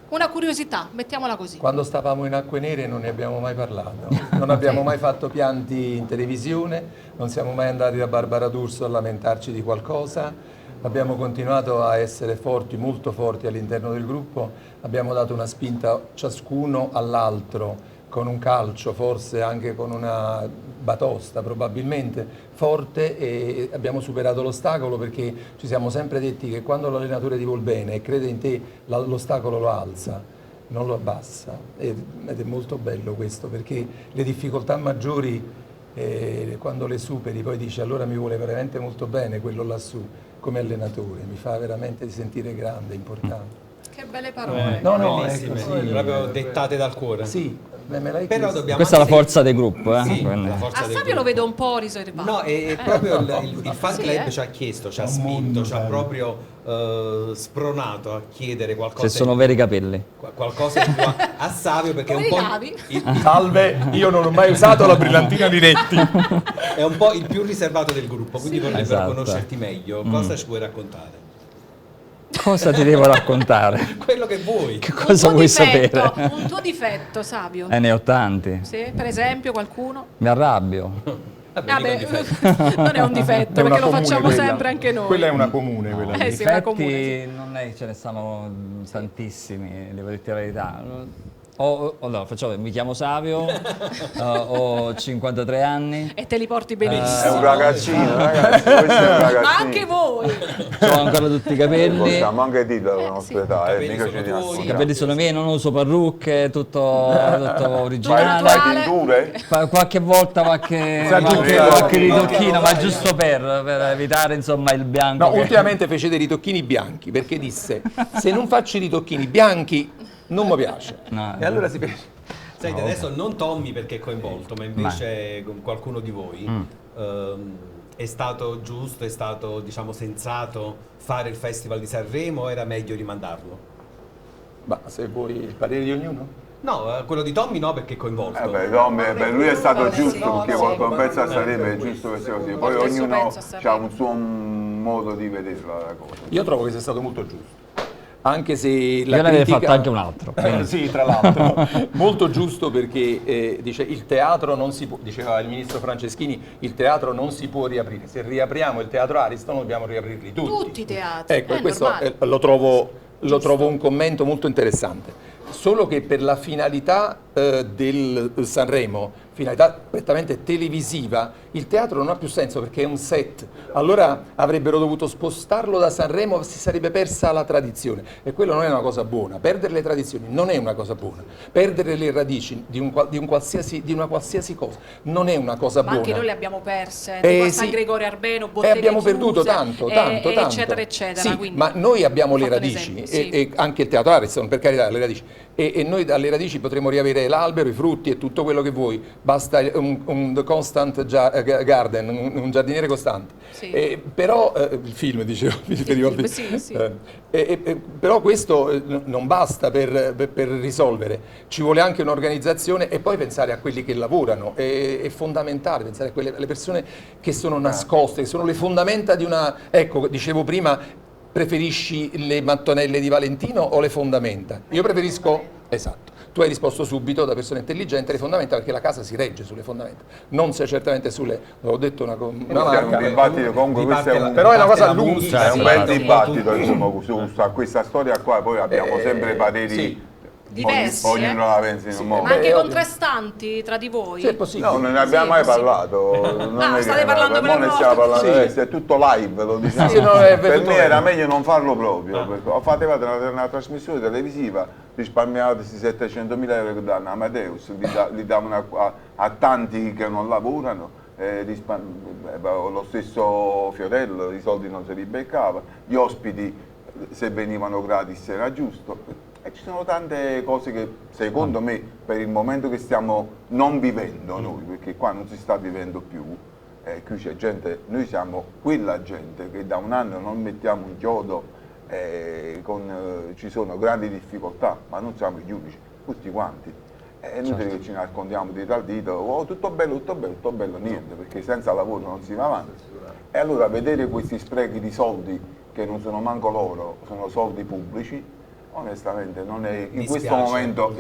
A: Una curiosità, mettiamola così.
D: Quando stavamo in Acque Nere non ne abbiamo mai parlato, non abbiamo mai fatto pianti in televisione, non siamo mai andati da Barbara D'Urso a lamentarci di qualcosa, abbiamo continuato a essere forti, molto forti all'interno del gruppo, abbiamo dato una spinta ciascuno all'altro, con un calcio, forse anche con una batosta probabilmente, forte, e abbiamo superato l'ostacolo perché ci siamo sempre detti che quando l'allenatore ti vuol bene e crede in te, l'ostacolo lo alza, non lo abbassa, ed è molto bello questo perché le difficoltà maggiori quando le superi poi dici allora mi vuole veramente molto bene quello lassù come allenatore, mi fa veramente sentire grande, importante.
A: Che belle parole.
D: No,
C: bellissime,
D: ecco, sì.
C: Proprio dettate dal cuore.
D: Sì.
C: Però dobbiamo
G: questa è la forza del gruppo,
C: Sì,
G: quindi.
C: la forza
A: A
C: del
A: Savio lo vedo un po' riservato.
C: No, è proprio il fan club ci ha chiesto, ci ha spinto, ci ha proprio spronato a chiedere qualcosa.
G: Se sono veri capelli.
C: Qualcosa in più a Savio perché è un po'.
D: Salve, io non ho mai usato la brillantina di Netti.
C: È un po' il più riservato del gruppo, quindi vorrebbero
G: Esatto.
C: conoscerti meglio. Cosa ci puoi raccontare?
G: Cosa ti devo raccontare?
C: Quello che vuoi.
G: Che cosa vuoi sapere?
A: Un tuo difetto, Savio.
G: Ne ho tanti.
A: Sì, per esempio qualcuno?
G: Mi arrabbio.
A: Vabbè, non è un difetto, perché lo facciamo sempre anche noi.
D: Quella è una comune. Quella lì.
A: Sì, una
G: Difetti
A: comune, sì.
G: non è, ce ne stanno tantissimi, devo dirti la verità. Allora, mi chiamo Savio, ho 53 anni.
A: E te li porti benissimo.
F: È un ragazzino, ragazzi, questo è un ragazzino.
A: Ma anche voi.
G: Ho ancora tutti i capelli.
F: Possiamo anche dirlo alla nostra età, mica ce ne
G: I
F: nascondiamo.
G: capelli sono miei, non uso parrucche, tutto originale.
F: Fai tinture?
G: Qualche volta qualche ritocchino, ma giusto per evitare insomma il bianco.
D: No, ultimamente fece dei ritocchini bianchi perché disse se non faccio i ritocchini bianchi non mi piace.
G: No,
D: e allora si fece.
C: Senti, adesso non Tommy perché è coinvolto, ma invece qualcuno di voi. È stato giusto, è stato diciamo sensato fare il Festival di Sanremo o era meglio rimandarlo?
D: Ma se vuoi il parere di ognuno?
C: No, quello di Tommy no perché è coinvolto.
F: Lui è stato giusto perché quando pensa a Sanremo è giusto che sia così, poi ognuno ha un suo modo di vederla la cosa.
D: Io trovo che sia stato molto giusto. Anche se
G: la critica... ne fatto anche un altro.
D: Sì, tra l'altro. Molto giusto perché dice il teatro non si può, diceva il ministro Franceschini, il teatro non si può riaprire. Se riapriamo il teatro Ariston dobbiamo riaprirli tutti.
A: Tutti i teatri.
D: Ecco, questo lo trovo un commento molto interessante. Solo che per la finalità del Sanremo, finalità prettamente televisiva, il teatro non ha più senso perché è un set. Allora avrebbero dovuto spostarlo da Sanremo, si sarebbe persa la tradizione e quello non è una cosa buona. Perdere le tradizioni non è una cosa buona. Perdere le radici di una qualsiasi cosa non è una cosa buona.
A: Ma anche noi le abbiamo perse, tipo San Gregorio Arbeno, botteghe
D: abbiamo
A: chiuse,
D: perduto tanto.
A: eccetera, eccetera.
D: Sì,
A: quindi,
D: ma noi abbiamo le radici
A: esempio,
D: e anche il teatro Ariston, per carità, le radici. E noi dalle radici potremo riavere l'albero, i frutti e tutto quello che vuoi, basta un constant garden, un giardiniere costante.
A: Sì.
D: Però il film, dicevo, però questo non basta per risolvere, ci vuole anche un'organizzazione e poi pensare a quelli che lavorano, è fondamentale pensare a alle persone che sono nascoste, che sono le fondamenta di una, ecco, dicevo prima, preferisci le mattonelle di Valentino o le fondamenta? Io preferisco, esatto, tu hai risposto subito da persona intelligente, le fondamenta, perché la casa si regge sulle fondamenta, non certamente sulle, l'ho detto una
F: un dibattito, comunque questo è
D: però è una cosa lunga,
F: è un bel dibattito, insomma, su questa storia qua, poi abbiamo sempre pareri
A: diversi,
F: ognuno la pensa in un modo.
A: Ma anche contrastanti tra di voi?
D: Sì, è possibile.
F: No, non ne abbiamo mai parlato.
A: State parlando per
F: ne stiamo parlando adesso, è tutto live, lo diciamo. Per me era meglio non farlo proprio, perché fatevate una trasmissione televisiva, risparmiavate questi 700.000 euro che danno a Amadeus, li davano a tanti che non lavorano. Lo stesso Fiorello i soldi non se li beccava, gli ospiti se venivano gratis era giusto. E ci sono tante cose che secondo me per il momento che stiamo non vivendo noi, perché qua non si sta vivendo più, qui c'è gente, noi siamo quella gente che da un anno non mettiamo un chiodo, ci sono grandi difficoltà, ma non siamo gli unici, tutti quanti. È inutile che ci nascondiamo dietro al dito, oh, tutto bello, niente, perché senza lavoro non si va avanti. E allora vedere questi sprechi di soldi che non sono manco loro, sono soldi pubblici, onestamente non è, in questo momento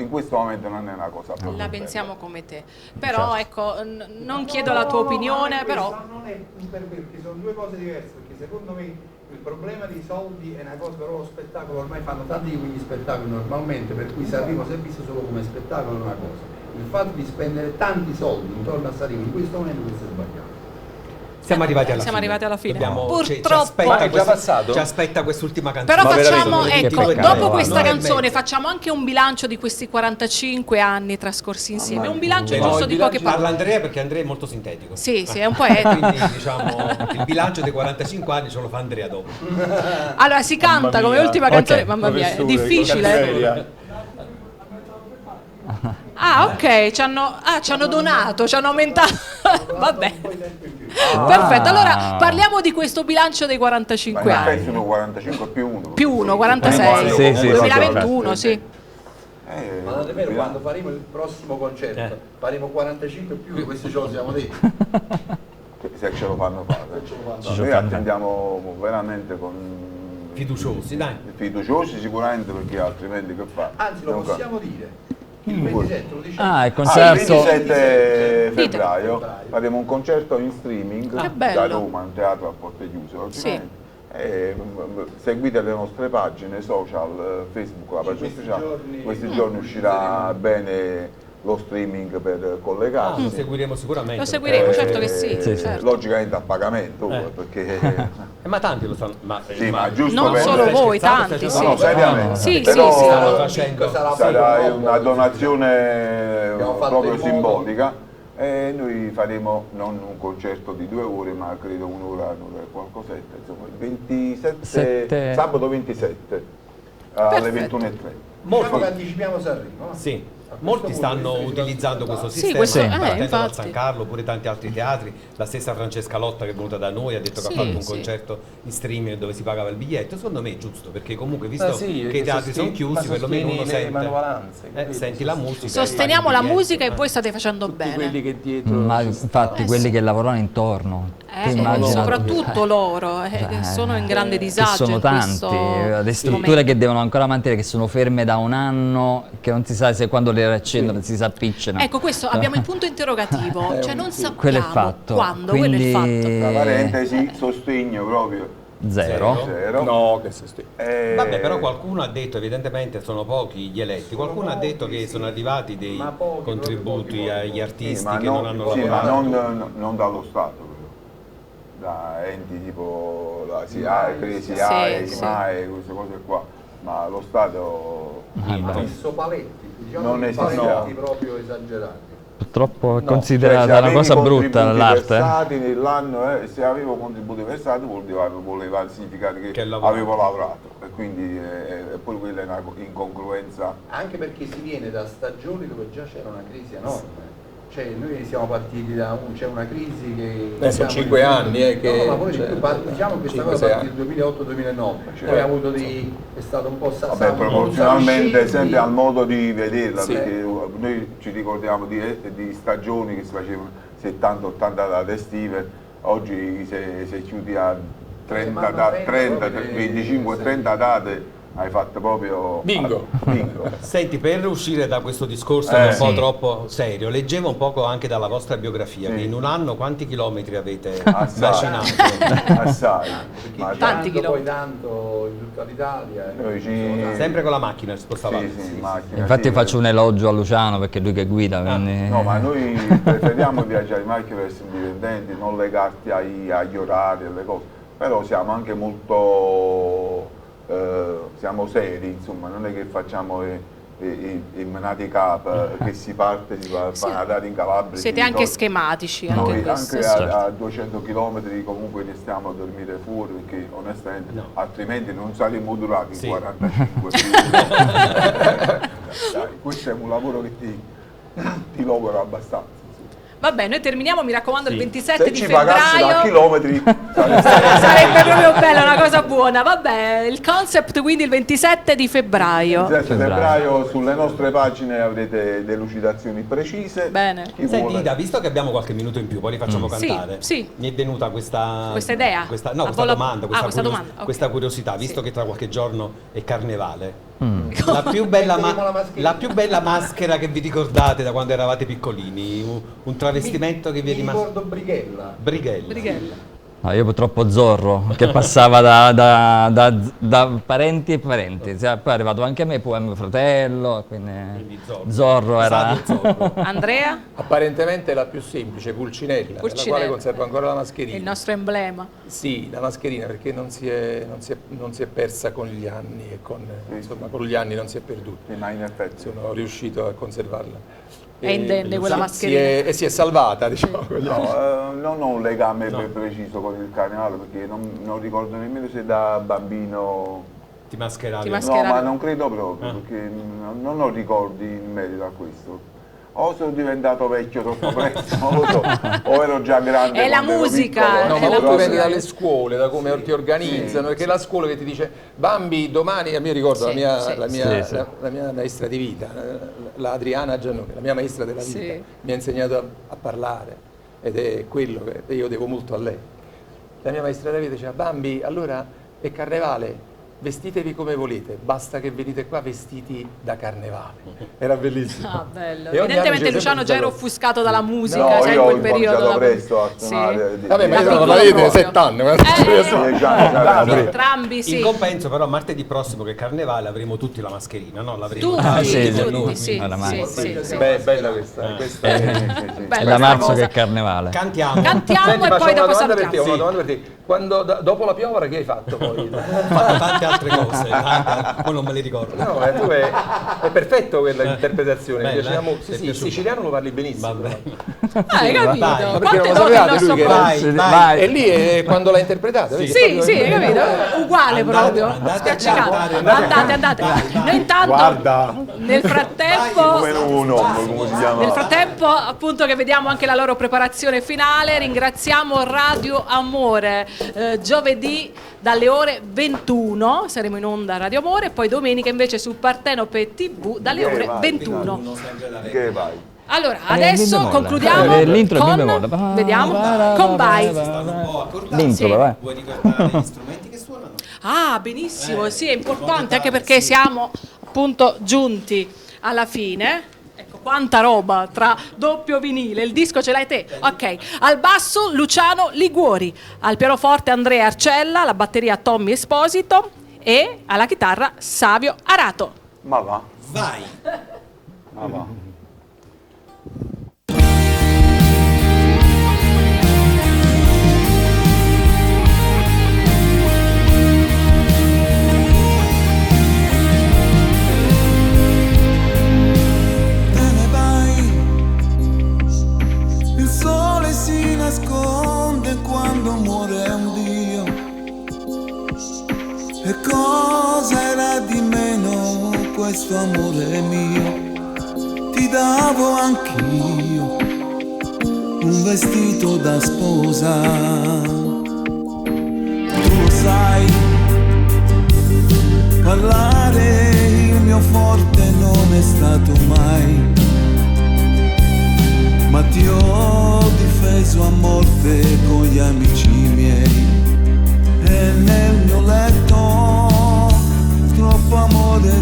F: non è una cosa proprio
A: la pensiamo come te, però ecco, non chiedo la tua opinione, però
E: non è perché sono due cose diverse, perché secondo me il problema dei soldi è una cosa, però lo spettacolo ormai fanno tanti di quegli spettacoli normalmente, per cui Sanremo si è visto solo come spettacolo è una cosa, il fatto di spendere tanti soldi intorno a Sanremo in questo momento questo è sbagliato.
C: Siamo arrivati alla fine.
A: Purtroppo
C: ci aspetta quest'ultima canzone.
A: Però facciamo, ecco, dopo questa canzone facciamo anche un bilancio di questi 45 anni trascorsi insieme. Un bilancio giusto di poche parole.
C: Parla Andrea perché Andrea è molto sintetico.
A: Sì, è un poeta.
C: Quindi diciamo il bilancio dei 45 anni ce lo fa Andrea dopo.
A: Allora si canta come ultima canzone, mamma mia, è difficile. Ah, ok, ci hanno donato, ci hanno aumentato. Vabbè. Perfetto, allora parliamo di questo bilancio dei 45 anni.
F: Sono 45
A: più 1, 46. 2021, sì.
E: Ma non è vero, quando faremo il prossimo concerto faremo 45 più, questo ce lo siamo detti.
F: Se ce lo fanno fare. Noi attendiamo veramente con
C: fiduciosi, dai.
F: Fiduciosi sicuramente, perché altrimenti che fa?
E: Anzi, lo possiamo dire. Il 27 lo diciamo.
G: Il concerto.
F: Il 27 febbraio faremo un concerto in streaming da Roma, un teatro a porte chiuse. Seguite le nostre pagine social, Facebook, la pagina sociale. Questi giorni uscirà bene lo streaming per collegarsi.
C: Lo seguiremo sicuramente.
A: Lo seguiremo, certo che sì.
C: Certo.
F: Logicamente a pagamento, perché
C: ma tanti lo sanno. Ma
F: giusto
A: non solo voi, tanti.
F: No, seriamente.
A: Sì,
F: però
C: facendo.
F: Sarà una donazione proprio simbolica. E noi faremo non un concerto di 2 ore, ma credo un'ora e qualcosetta, insomma, il 27, sabato 27 alle 21:30.
E: Diciamo che anticipiamo Sanremo.
C: Sì. Molti stanno utilizzando questo sistema, partendo da San Carlo, pure tanti altri teatri, la stessa Francesca Lotta che è venuta da noi ha detto che ha fatto un concerto in streaming dove si pagava il biglietto. Secondo me è giusto, perché comunque visto che i teatri sono chiusi, perlomeno uno senti la musica.
A: Sosteniamo la musica e voi state facendo bene.
E: Quelli che dietro.
G: Ma infatti quelli che lavorano intorno.
A: Soprattutto loro che sono in grande disagio.
G: Sono tanti, le strutture che devono ancora mantenere, che sono ferme da un anno, che non si sa se quando le riaccendono si appicciano.
A: Ecco, questo abbiamo il punto interrogativo, cioè non sappiamo
G: quello è fatto.
A: Quando,
G: quindi...
A: quello è il fatto.
F: Tra parentesi, sostegno proprio.
G: Zero.
D: No, che sostegno.
C: Vabbè, però qualcuno ha detto, evidentemente sono pochi gli eletti, qualcuno ha detto che sono arrivati dei contributi agli artisti che non hanno lavorato.
F: Ma non dallo Stato, da enti tipo la SIAE, IMAE, queste cose qua, ma lo Stato
E: ha messo paletti, diciamo,
F: non esiste,
E: paletti proprio esagerati.
G: Purtroppo è considerata una cosa brutta l'arte.
F: Nell'anno, se avevo contributi versati voleva significare che avevo lavorato, e quindi poi quella è una incongruenza.
E: Anche perché si viene da stagioni dove già c'era una crisi enorme. Cioè noi siamo partiti da c'è una crisi che
D: sono 5 anni che
E: ma poi diciamo che questa cosa parte del 2008-2009, poi ha avuto è stato un po'
F: vabbè, proporzionalmente sempre al modo di vederla, perché noi ci ricordiamo di stagioni che si facevano 70-80 date estive, oggi sei chiusi a 25-30 date hai fatto proprio
D: bingo.
C: Senti, per uscire da questo discorso un po' troppo serio, leggevo un poco anche dalla vostra biografia che in un anno quanti chilometri avete macinato?
F: Assai.
A: Tanti chilometri.
E: Poi tanto in tutta l'Italia.
C: Sempre con la macchina spostavate?
F: Sì, macchina.
G: Infatti faccio un elogio a Luciano perché è lui che guida. Quindi...
F: No, ma noi preferiamo viaggiare in macchina per essere indipendenti, non legarti agli orari e alle cose, però siamo anche molto siamo seri, insomma, non è che facciamo i menati cap, che si parte, si va a fare una data in Calabria.
A: Siete anche schematici, anche
F: noi
A: questo.
F: anche a 200 km comunque restiamo a dormire fuori, perché onestamente altrimenti non saremmo durati 45 Dai, questo è un lavoro che ti logora abbastanza.
A: Vabbè, noi terminiamo, mi raccomando, il 27
F: Se
A: di
F: ci
A: febbraio.
F: pagassero a chilometri
A: sarebbe proprio bella, una cosa buona. Vabbè, il concept quindi il 27 di febbraio.
F: Il 27 febbraio sulle nostre pagine avrete delucidazioni precise.
A: Bene.
C: Senti Ida, visto che abbiamo qualche minuto in più, poi li facciamo cantare.
A: Sì.
C: Mi è venuta questa
A: idea?
C: Questa
A: Questa
C: curiosità, visto che tra qualche giorno è carnevale. La più bella maschera che vi ricordate da quando eravate piccolini, un travestimento che vi è rimasto?
E: Brighella.
C: Brighella.
G: No, io purtroppo Zorro, che passava da parenti e parenti, poi è arrivato anche a me, poi a mio fratello, quindi Zorro era...
A: Andrea?
D: Apparentemente la più semplice, Pulcinella, della quale conservo ancora la mascherina.
A: Il nostro emblema.
D: Sì, la mascherina, perché non si è persa con gli anni e con gli anni non si è perduta.
F: Ma in effetti
D: sono riuscito a conservarla.
A: È indenne quella mascherina.
D: Si è salvata, diciamo.
F: No, non ho un legame preciso con il carnevale, perché non ricordo nemmeno se da bambino
C: ti mascheravi.
F: No, ma non credo proprio, perché non ho ricordi in merito a questo. O sono diventato vecchio troppo presto, non lo so, o ero già grande.
A: È la musica.
D: No, ma molto dipende dalle scuole, da come ti organizzano, perché la scuola che ti dice Bambi domani, mi ricordo la mia maestra di vita, la Adriana Giannone, la mia maestra della vita, mi ha insegnato a parlare, ed è quello che io devo molto a lei. La mia maestra della vita diceva Bambi, allora è carnevale, vestitevi come volete, basta che venite qua vestiti da carnevale. Era bellissimo.
A: Ah, bello. Evidentemente Luciano già era offuscato dalla musica,
F: no,
A: sai, in quel periodo.
F: Presto a suonare.
D: Vabbè, ma io non la vedo 7 anni.
A: Entrambi, sì.
C: In compenso, però, martedì prossimo, che è carnevale, avremo tutti la mascherina, no? L'avremo
A: sì.
D: Beh, bella questa.
G: È da marzo che è carnevale.
C: Cantiamo
A: e poi dopo salutiamo.
D: Una domanda per te. Dopo la piovra che hai fatto poi?
C: Tante altre cose, poi non me le ricordo.
D: No, tu è perfetto quella interpretazione. Il siciliano lo parli benissimo.
A: Hai capito?
D: Ma perché non lo sapevate lui che vai. E lì è quando l'ha interpretata.
A: Sì, hai capito? Uguale proprio. Spiaccicato. Andate. Noi intanto nel frattempo appunto che vediamo anche la loro preparazione finale, ringraziamo Radio Amore. Giovedì dalle ore 21 saremo in onda a Radio Amore e poi domenica invece su Partenope TV dalle ore 21. Allora, adesso concludiamo con Bye.
G: L'intro,
C: Vuoi ricordare gli strumenti che suonano?
A: Ah, benissimo, sì, è importante anche perché siamo appunto giunti alla fine. Quanta roba tra doppio vinile, il disco ce l'hai te, ok. Al basso Luciano Liguori, al pianoforte Andrea Arcella, alla batteria Tommy Esposito e alla chitarra Savio Arato.
F: Ma va.
C: Vai.
F: Ma va.
H: Si nasconde quando muore un Dio. E cosa era di meno questo amore mio? Ti davo anch'io un vestito da sposa. Tu lo sai, parlare il mio forte non è stato mai. Ma ti ho difeso a morte con gli amici miei. E nel mio letto troppo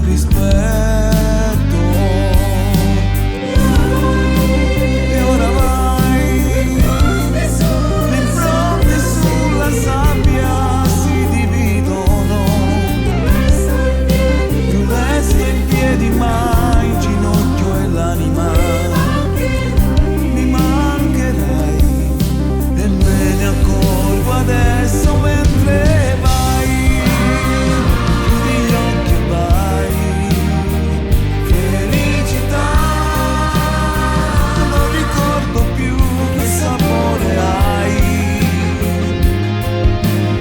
H: rispetto. E ora vai, le impronte sulla sabbia si dividono, più resta in piedi ma in ginocchio e l'anima. Mi mancherai e me ne accorgo adesso mentre vai. Chiudi gli occhi e vai. Felicità, non ricordo più che sapore hai.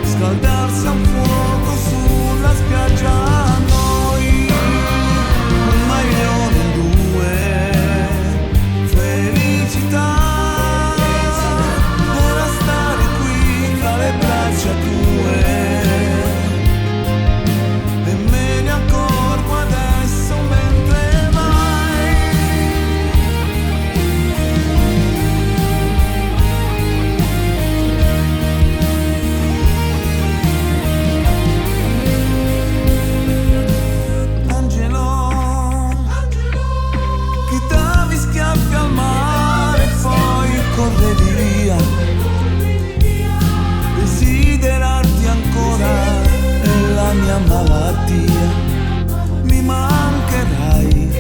H: Scaldarsi a un fuoco sulla spiaggia a noi, un maglione o due. Felicità era stare qui tra le braccia tue, e me ne accorgo adesso mentre vai. Angelo, che davi schiaffi al mare e poi correvi via. Desiderarti ancora è la mia malattia. Mi mancherai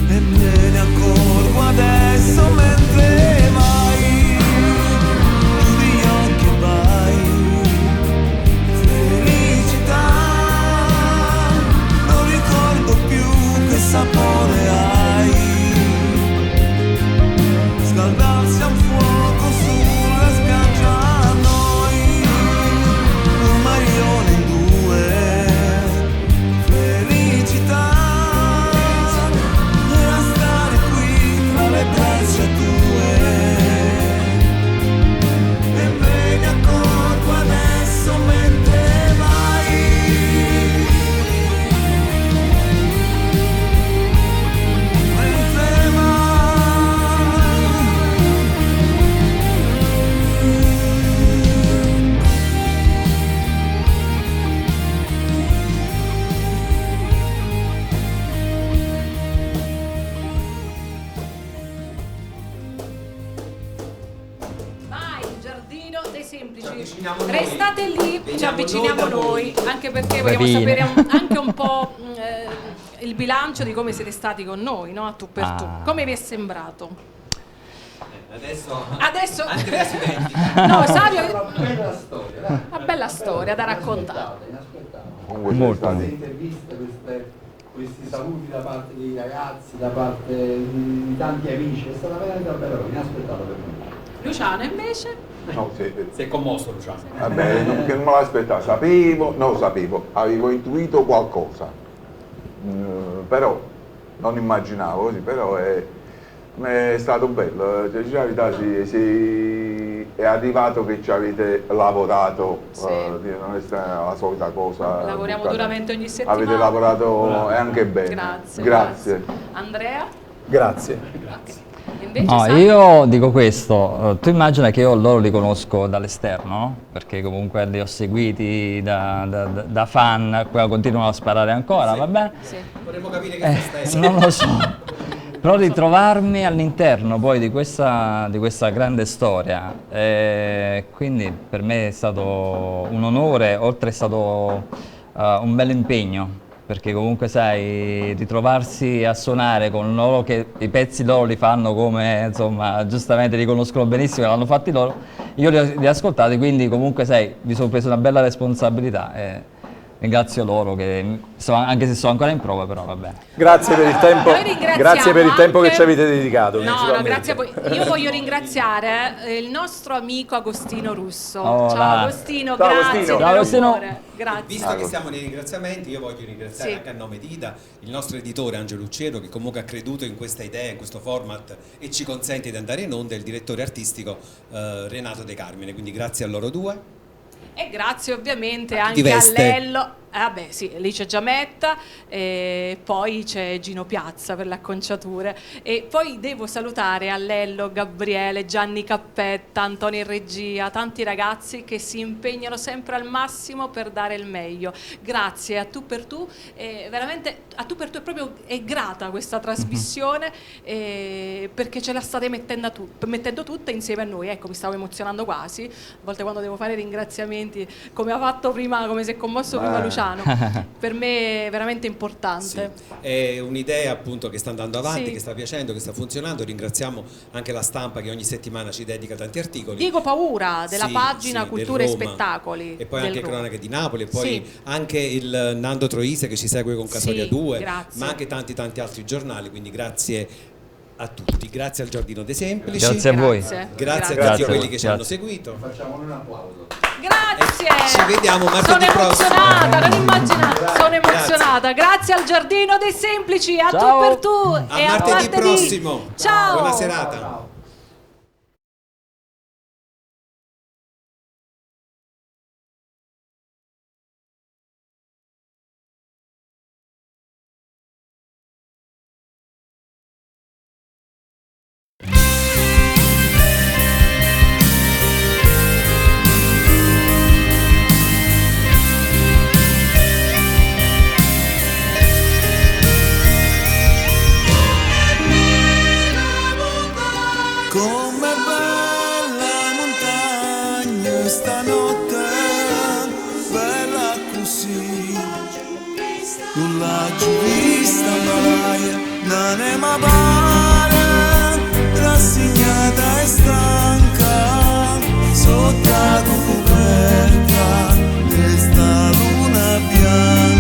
H: e me ne accorgo adesso mentre vai. Chiudi gli occhi e vai. Felicità, non ricordo più che sapore hai. Scaldarsi a un fuoco sulla spiaggia a noi, un maglione in due. Felicità era stare qui tra le braccia tue, e me ne accorgo adesso mentre vai. Mentre
A: Vai, il giardino dei semplici.
B: avviciniamo noi.
A: Restate lì, ci
B: Veniamo
A: avviciniamo
B: noi da
A: noi,
B: voi.
A: anche perché vogliamo
G: Bravini.
A: sapere anche un po' il bilancio di come siete stati con noi, no? A tu per tu. Come vi è sembrato?
B: Adesso Andrea si dimentica.
A: No, Savio,
E: Una bella storia, dai.
A: una bella storia da raccontare.
F: Comunque
G: Molto.
E: Queste interviste, questi saluti da parte dei ragazzi, da parte di tanti amici, è stata veramente una bella cosa, inaspettata per me.
A: Luciano invece?
F: No, sì.
B: Si è commosso Luciano.
F: Vabbè, che non me l'aspettavo, sapevo, avevo intuito qualcosa, però non immaginavo così, però è stato bello, cioè, la verità è arrivato che ci avete lavorato, non è stata la solita cosa.
A: Lavoriamo
F: buttata.
A: duramente ogni settimana.
F: Avete lavorato e anche bene.
A: Grazie. Andrea?
Q: Grazie.
A: Invece
G: No,
A: Savio?
G: io dico questo, tu immagina che io loro li conosco dall'esterno, no? Perché comunque li ho seguiti da fan, qua continuano a sparare ancora, vabbè?
A: Sì.
B: Vorremmo capire che stai.
G: Non lo so, però ritrovarmi all'interno poi di questa grande storia, quindi per me è stato un onore, oltre è stato un bel impegno. Perché comunque sai, ritrovarsi a suonare con loro che i pezzi loro li fanno come, insomma, giustamente li conoscono benissimo, l'hanno fatti loro, io li ho ascoltati, quindi comunque sai, mi sono preso una bella responsabilità e ringrazio loro, che anche se sono ancora in prova, però va bene.
Q: Grazie per il tempo,
A: Noi ringraziamo
Q: grazie per il tempo
A: anche-
Q: che ci avete dedicato.
A: No,
Q: principalmente.
A: grazie a voi. Io voglio ringraziare il nostro amico Agostino Russo.
G: Oh,
A: Ciao
G: là.
A: Agostino,
Q: Ciao,
A: grazie
Q: Agostino.
A: di
G: Ciao,
A: vero
G: Agostino.
A: cuore. Grazie.
B: Visto che siamo nei ringraziamenti, io voglio ringraziare
A: Sì.
B: anche a nome di Ida il nostro editore Angelo Ucciero, che comunque ha creduto in questa idea, in questo format e ci consente di andare in onda, e il direttore artistico Renato De Carmine, quindi grazie a loro due.
A: E grazie ovviamente
C: Chi
A: anche a
C: veste?
A: Lello. Vabbè, sì, lì c'è Giametta, poi c'è Gino Piazza per le acconciature. E poi devo salutare a Lello, Gabriele, Gianni Cappetta, Antonio in regia, tanti ragazzi che si impegnano sempre al massimo per dare il meglio. Grazie a Tu per Tu, veramente a Tu per Tu è grata questa trasmissione perché ce la state mettendo tutta insieme a noi. Ecco, mi stavo emozionando quasi, a volte quando devo fare ringraziamenti, come ha fatto prima, come si è commosso prima Luciano. Per me è veramente importante.
C: Sì. È un'idea appunto che sta andando avanti,
A: Sì.
C: che sta piacendo, che sta funzionando. Ringraziamo anche la stampa che ogni settimana ci dedica tanti articoli.
A: Diego Paura della
C: Sì,
A: pagina
C: sì,
A: Cultura e
C: del Roma.
A: Spettacoli.
C: E poi
A: del
C: anche
A: Roma.
C: Cronache di Napoli, e poi
A: Sì.
C: anche il Nando Troise che ci segue con Casoria
A: Sì,
C: 2,
A: grazie.
C: ma anche tanti altri giornali, quindi grazie a tutti, grazie al Giardino dei Semplici,
G: Grazie a voi.
C: grazie a
G: Grazie.
C: tutti quelli che ci hanno
G: Grazie.
C: seguito.
E: Facciamo un applauso.
A: Grazie.
C: Ci vediamo martedì
A: Sono
C: prossimo.
A: emozionata, non immaginate, sono emozionata. Grazie al Giardino dei Semplici, a
G: Ciao.
A: Tu per Tu
C: A
A: e a
C: martedì prossimo.
A: Ciao.
C: Buona serata.
H: Com'è bella montagna stanotte, bella così, non l'ha giù vista mai, non è ma pare, rassegnata e stanca, sotto la coperta, questa luna bianca.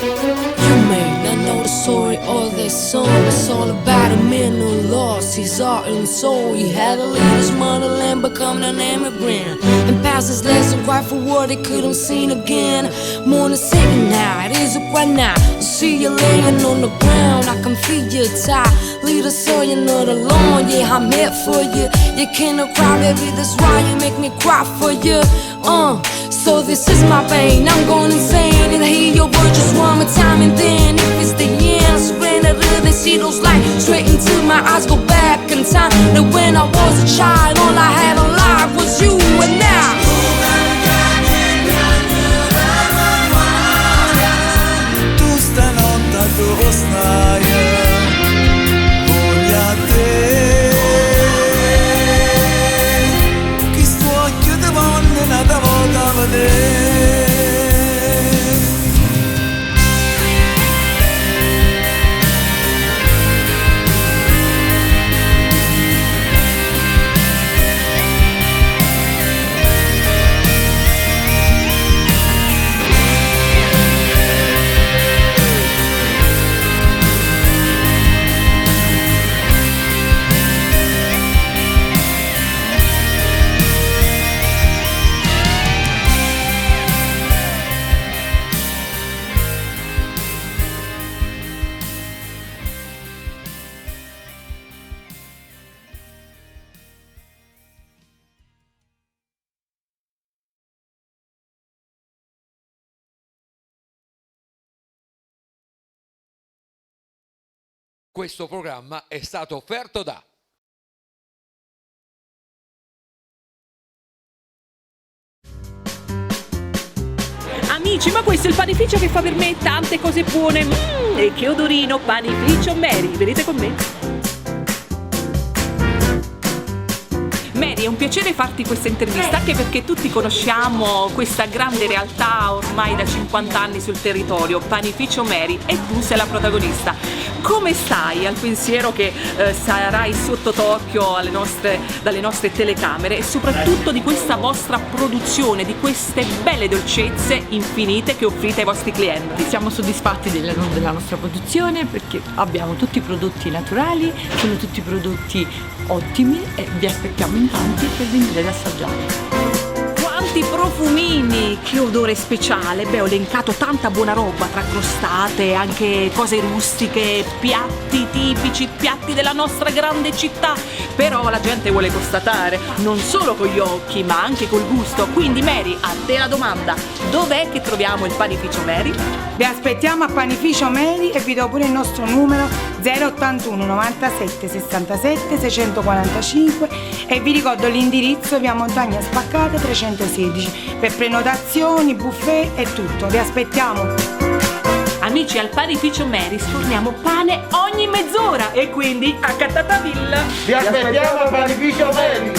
I: You may not know the story of this song. It's all about a man who lost his heart and soul. He had to leave his motherland, become an immigrant, and pass his lesson right for what he couldn't see again. Morning, second night, is it right now? I see you laying on the ground, I can feel you tired. Leader, so you're not alone. Yeah, I'm here for you. You cannot cry, baby, that's why you make me cry for you. So this is my pain, I'm going insane. And I hear your words just one more time, and then if it's the end, I surrender to they see those lights straight into my eyes, go back in time. That when I was a child, all I had alive was you, and now
H: Tu stanotte dove stai? Voglio a te. Chi sto occhio di vonne nata volta a vedere.
T: Questo programma è stato offerto da
A: Amici, ma questo è il panificio che fa per me tante cose buone. E che odorino, panificio Mary, venite con me. Mary, è un piacere farti questa intervista, anche perché tutti conosciamo questa grande realtà ormai da 50 anni sul territorio, Panificio Mary, e tu sei la protagonista. Come stai al pensiero che sarai sotto torchio dalle nostre telecamere e soprattutto di questa vostra produzione, di queste belle dolcezze infinite che offrite ai vostri clienti?
U: Siamo soddisfatti della nostra produzione perché abbiamo tutti i prodotti naturali, sono tutti prodotti ottimi e vi aspettiamo in tanti per venire ad assaggiare.
A: Quanti profumini, che odore speciale! Beh, ho elencato tanta buona roba, tra crostate, anche cose rustiche, piatti tipici, piatti della nostra grande città. Però la gente vuole constatare, non solo con gli occhi, ma anche col gusto. Quindi Mary, a te la domanda, dov'è che troviamo il Panificio Mary?
V: Vi aspettiamo a Panificio Mary e vi do pure il nostro numero 081 97 67 645 e vi ricordo l'indirizzo via Montagna Spaccata 316 per prenotazioni, buffet e tutto. Vi aspettiamo.
A: Amici, al Panificio Mary sforniamo pane ogni mezz'ora e quindi a Catatavilla.
K: Vi aspettiamo al Panificio Mary.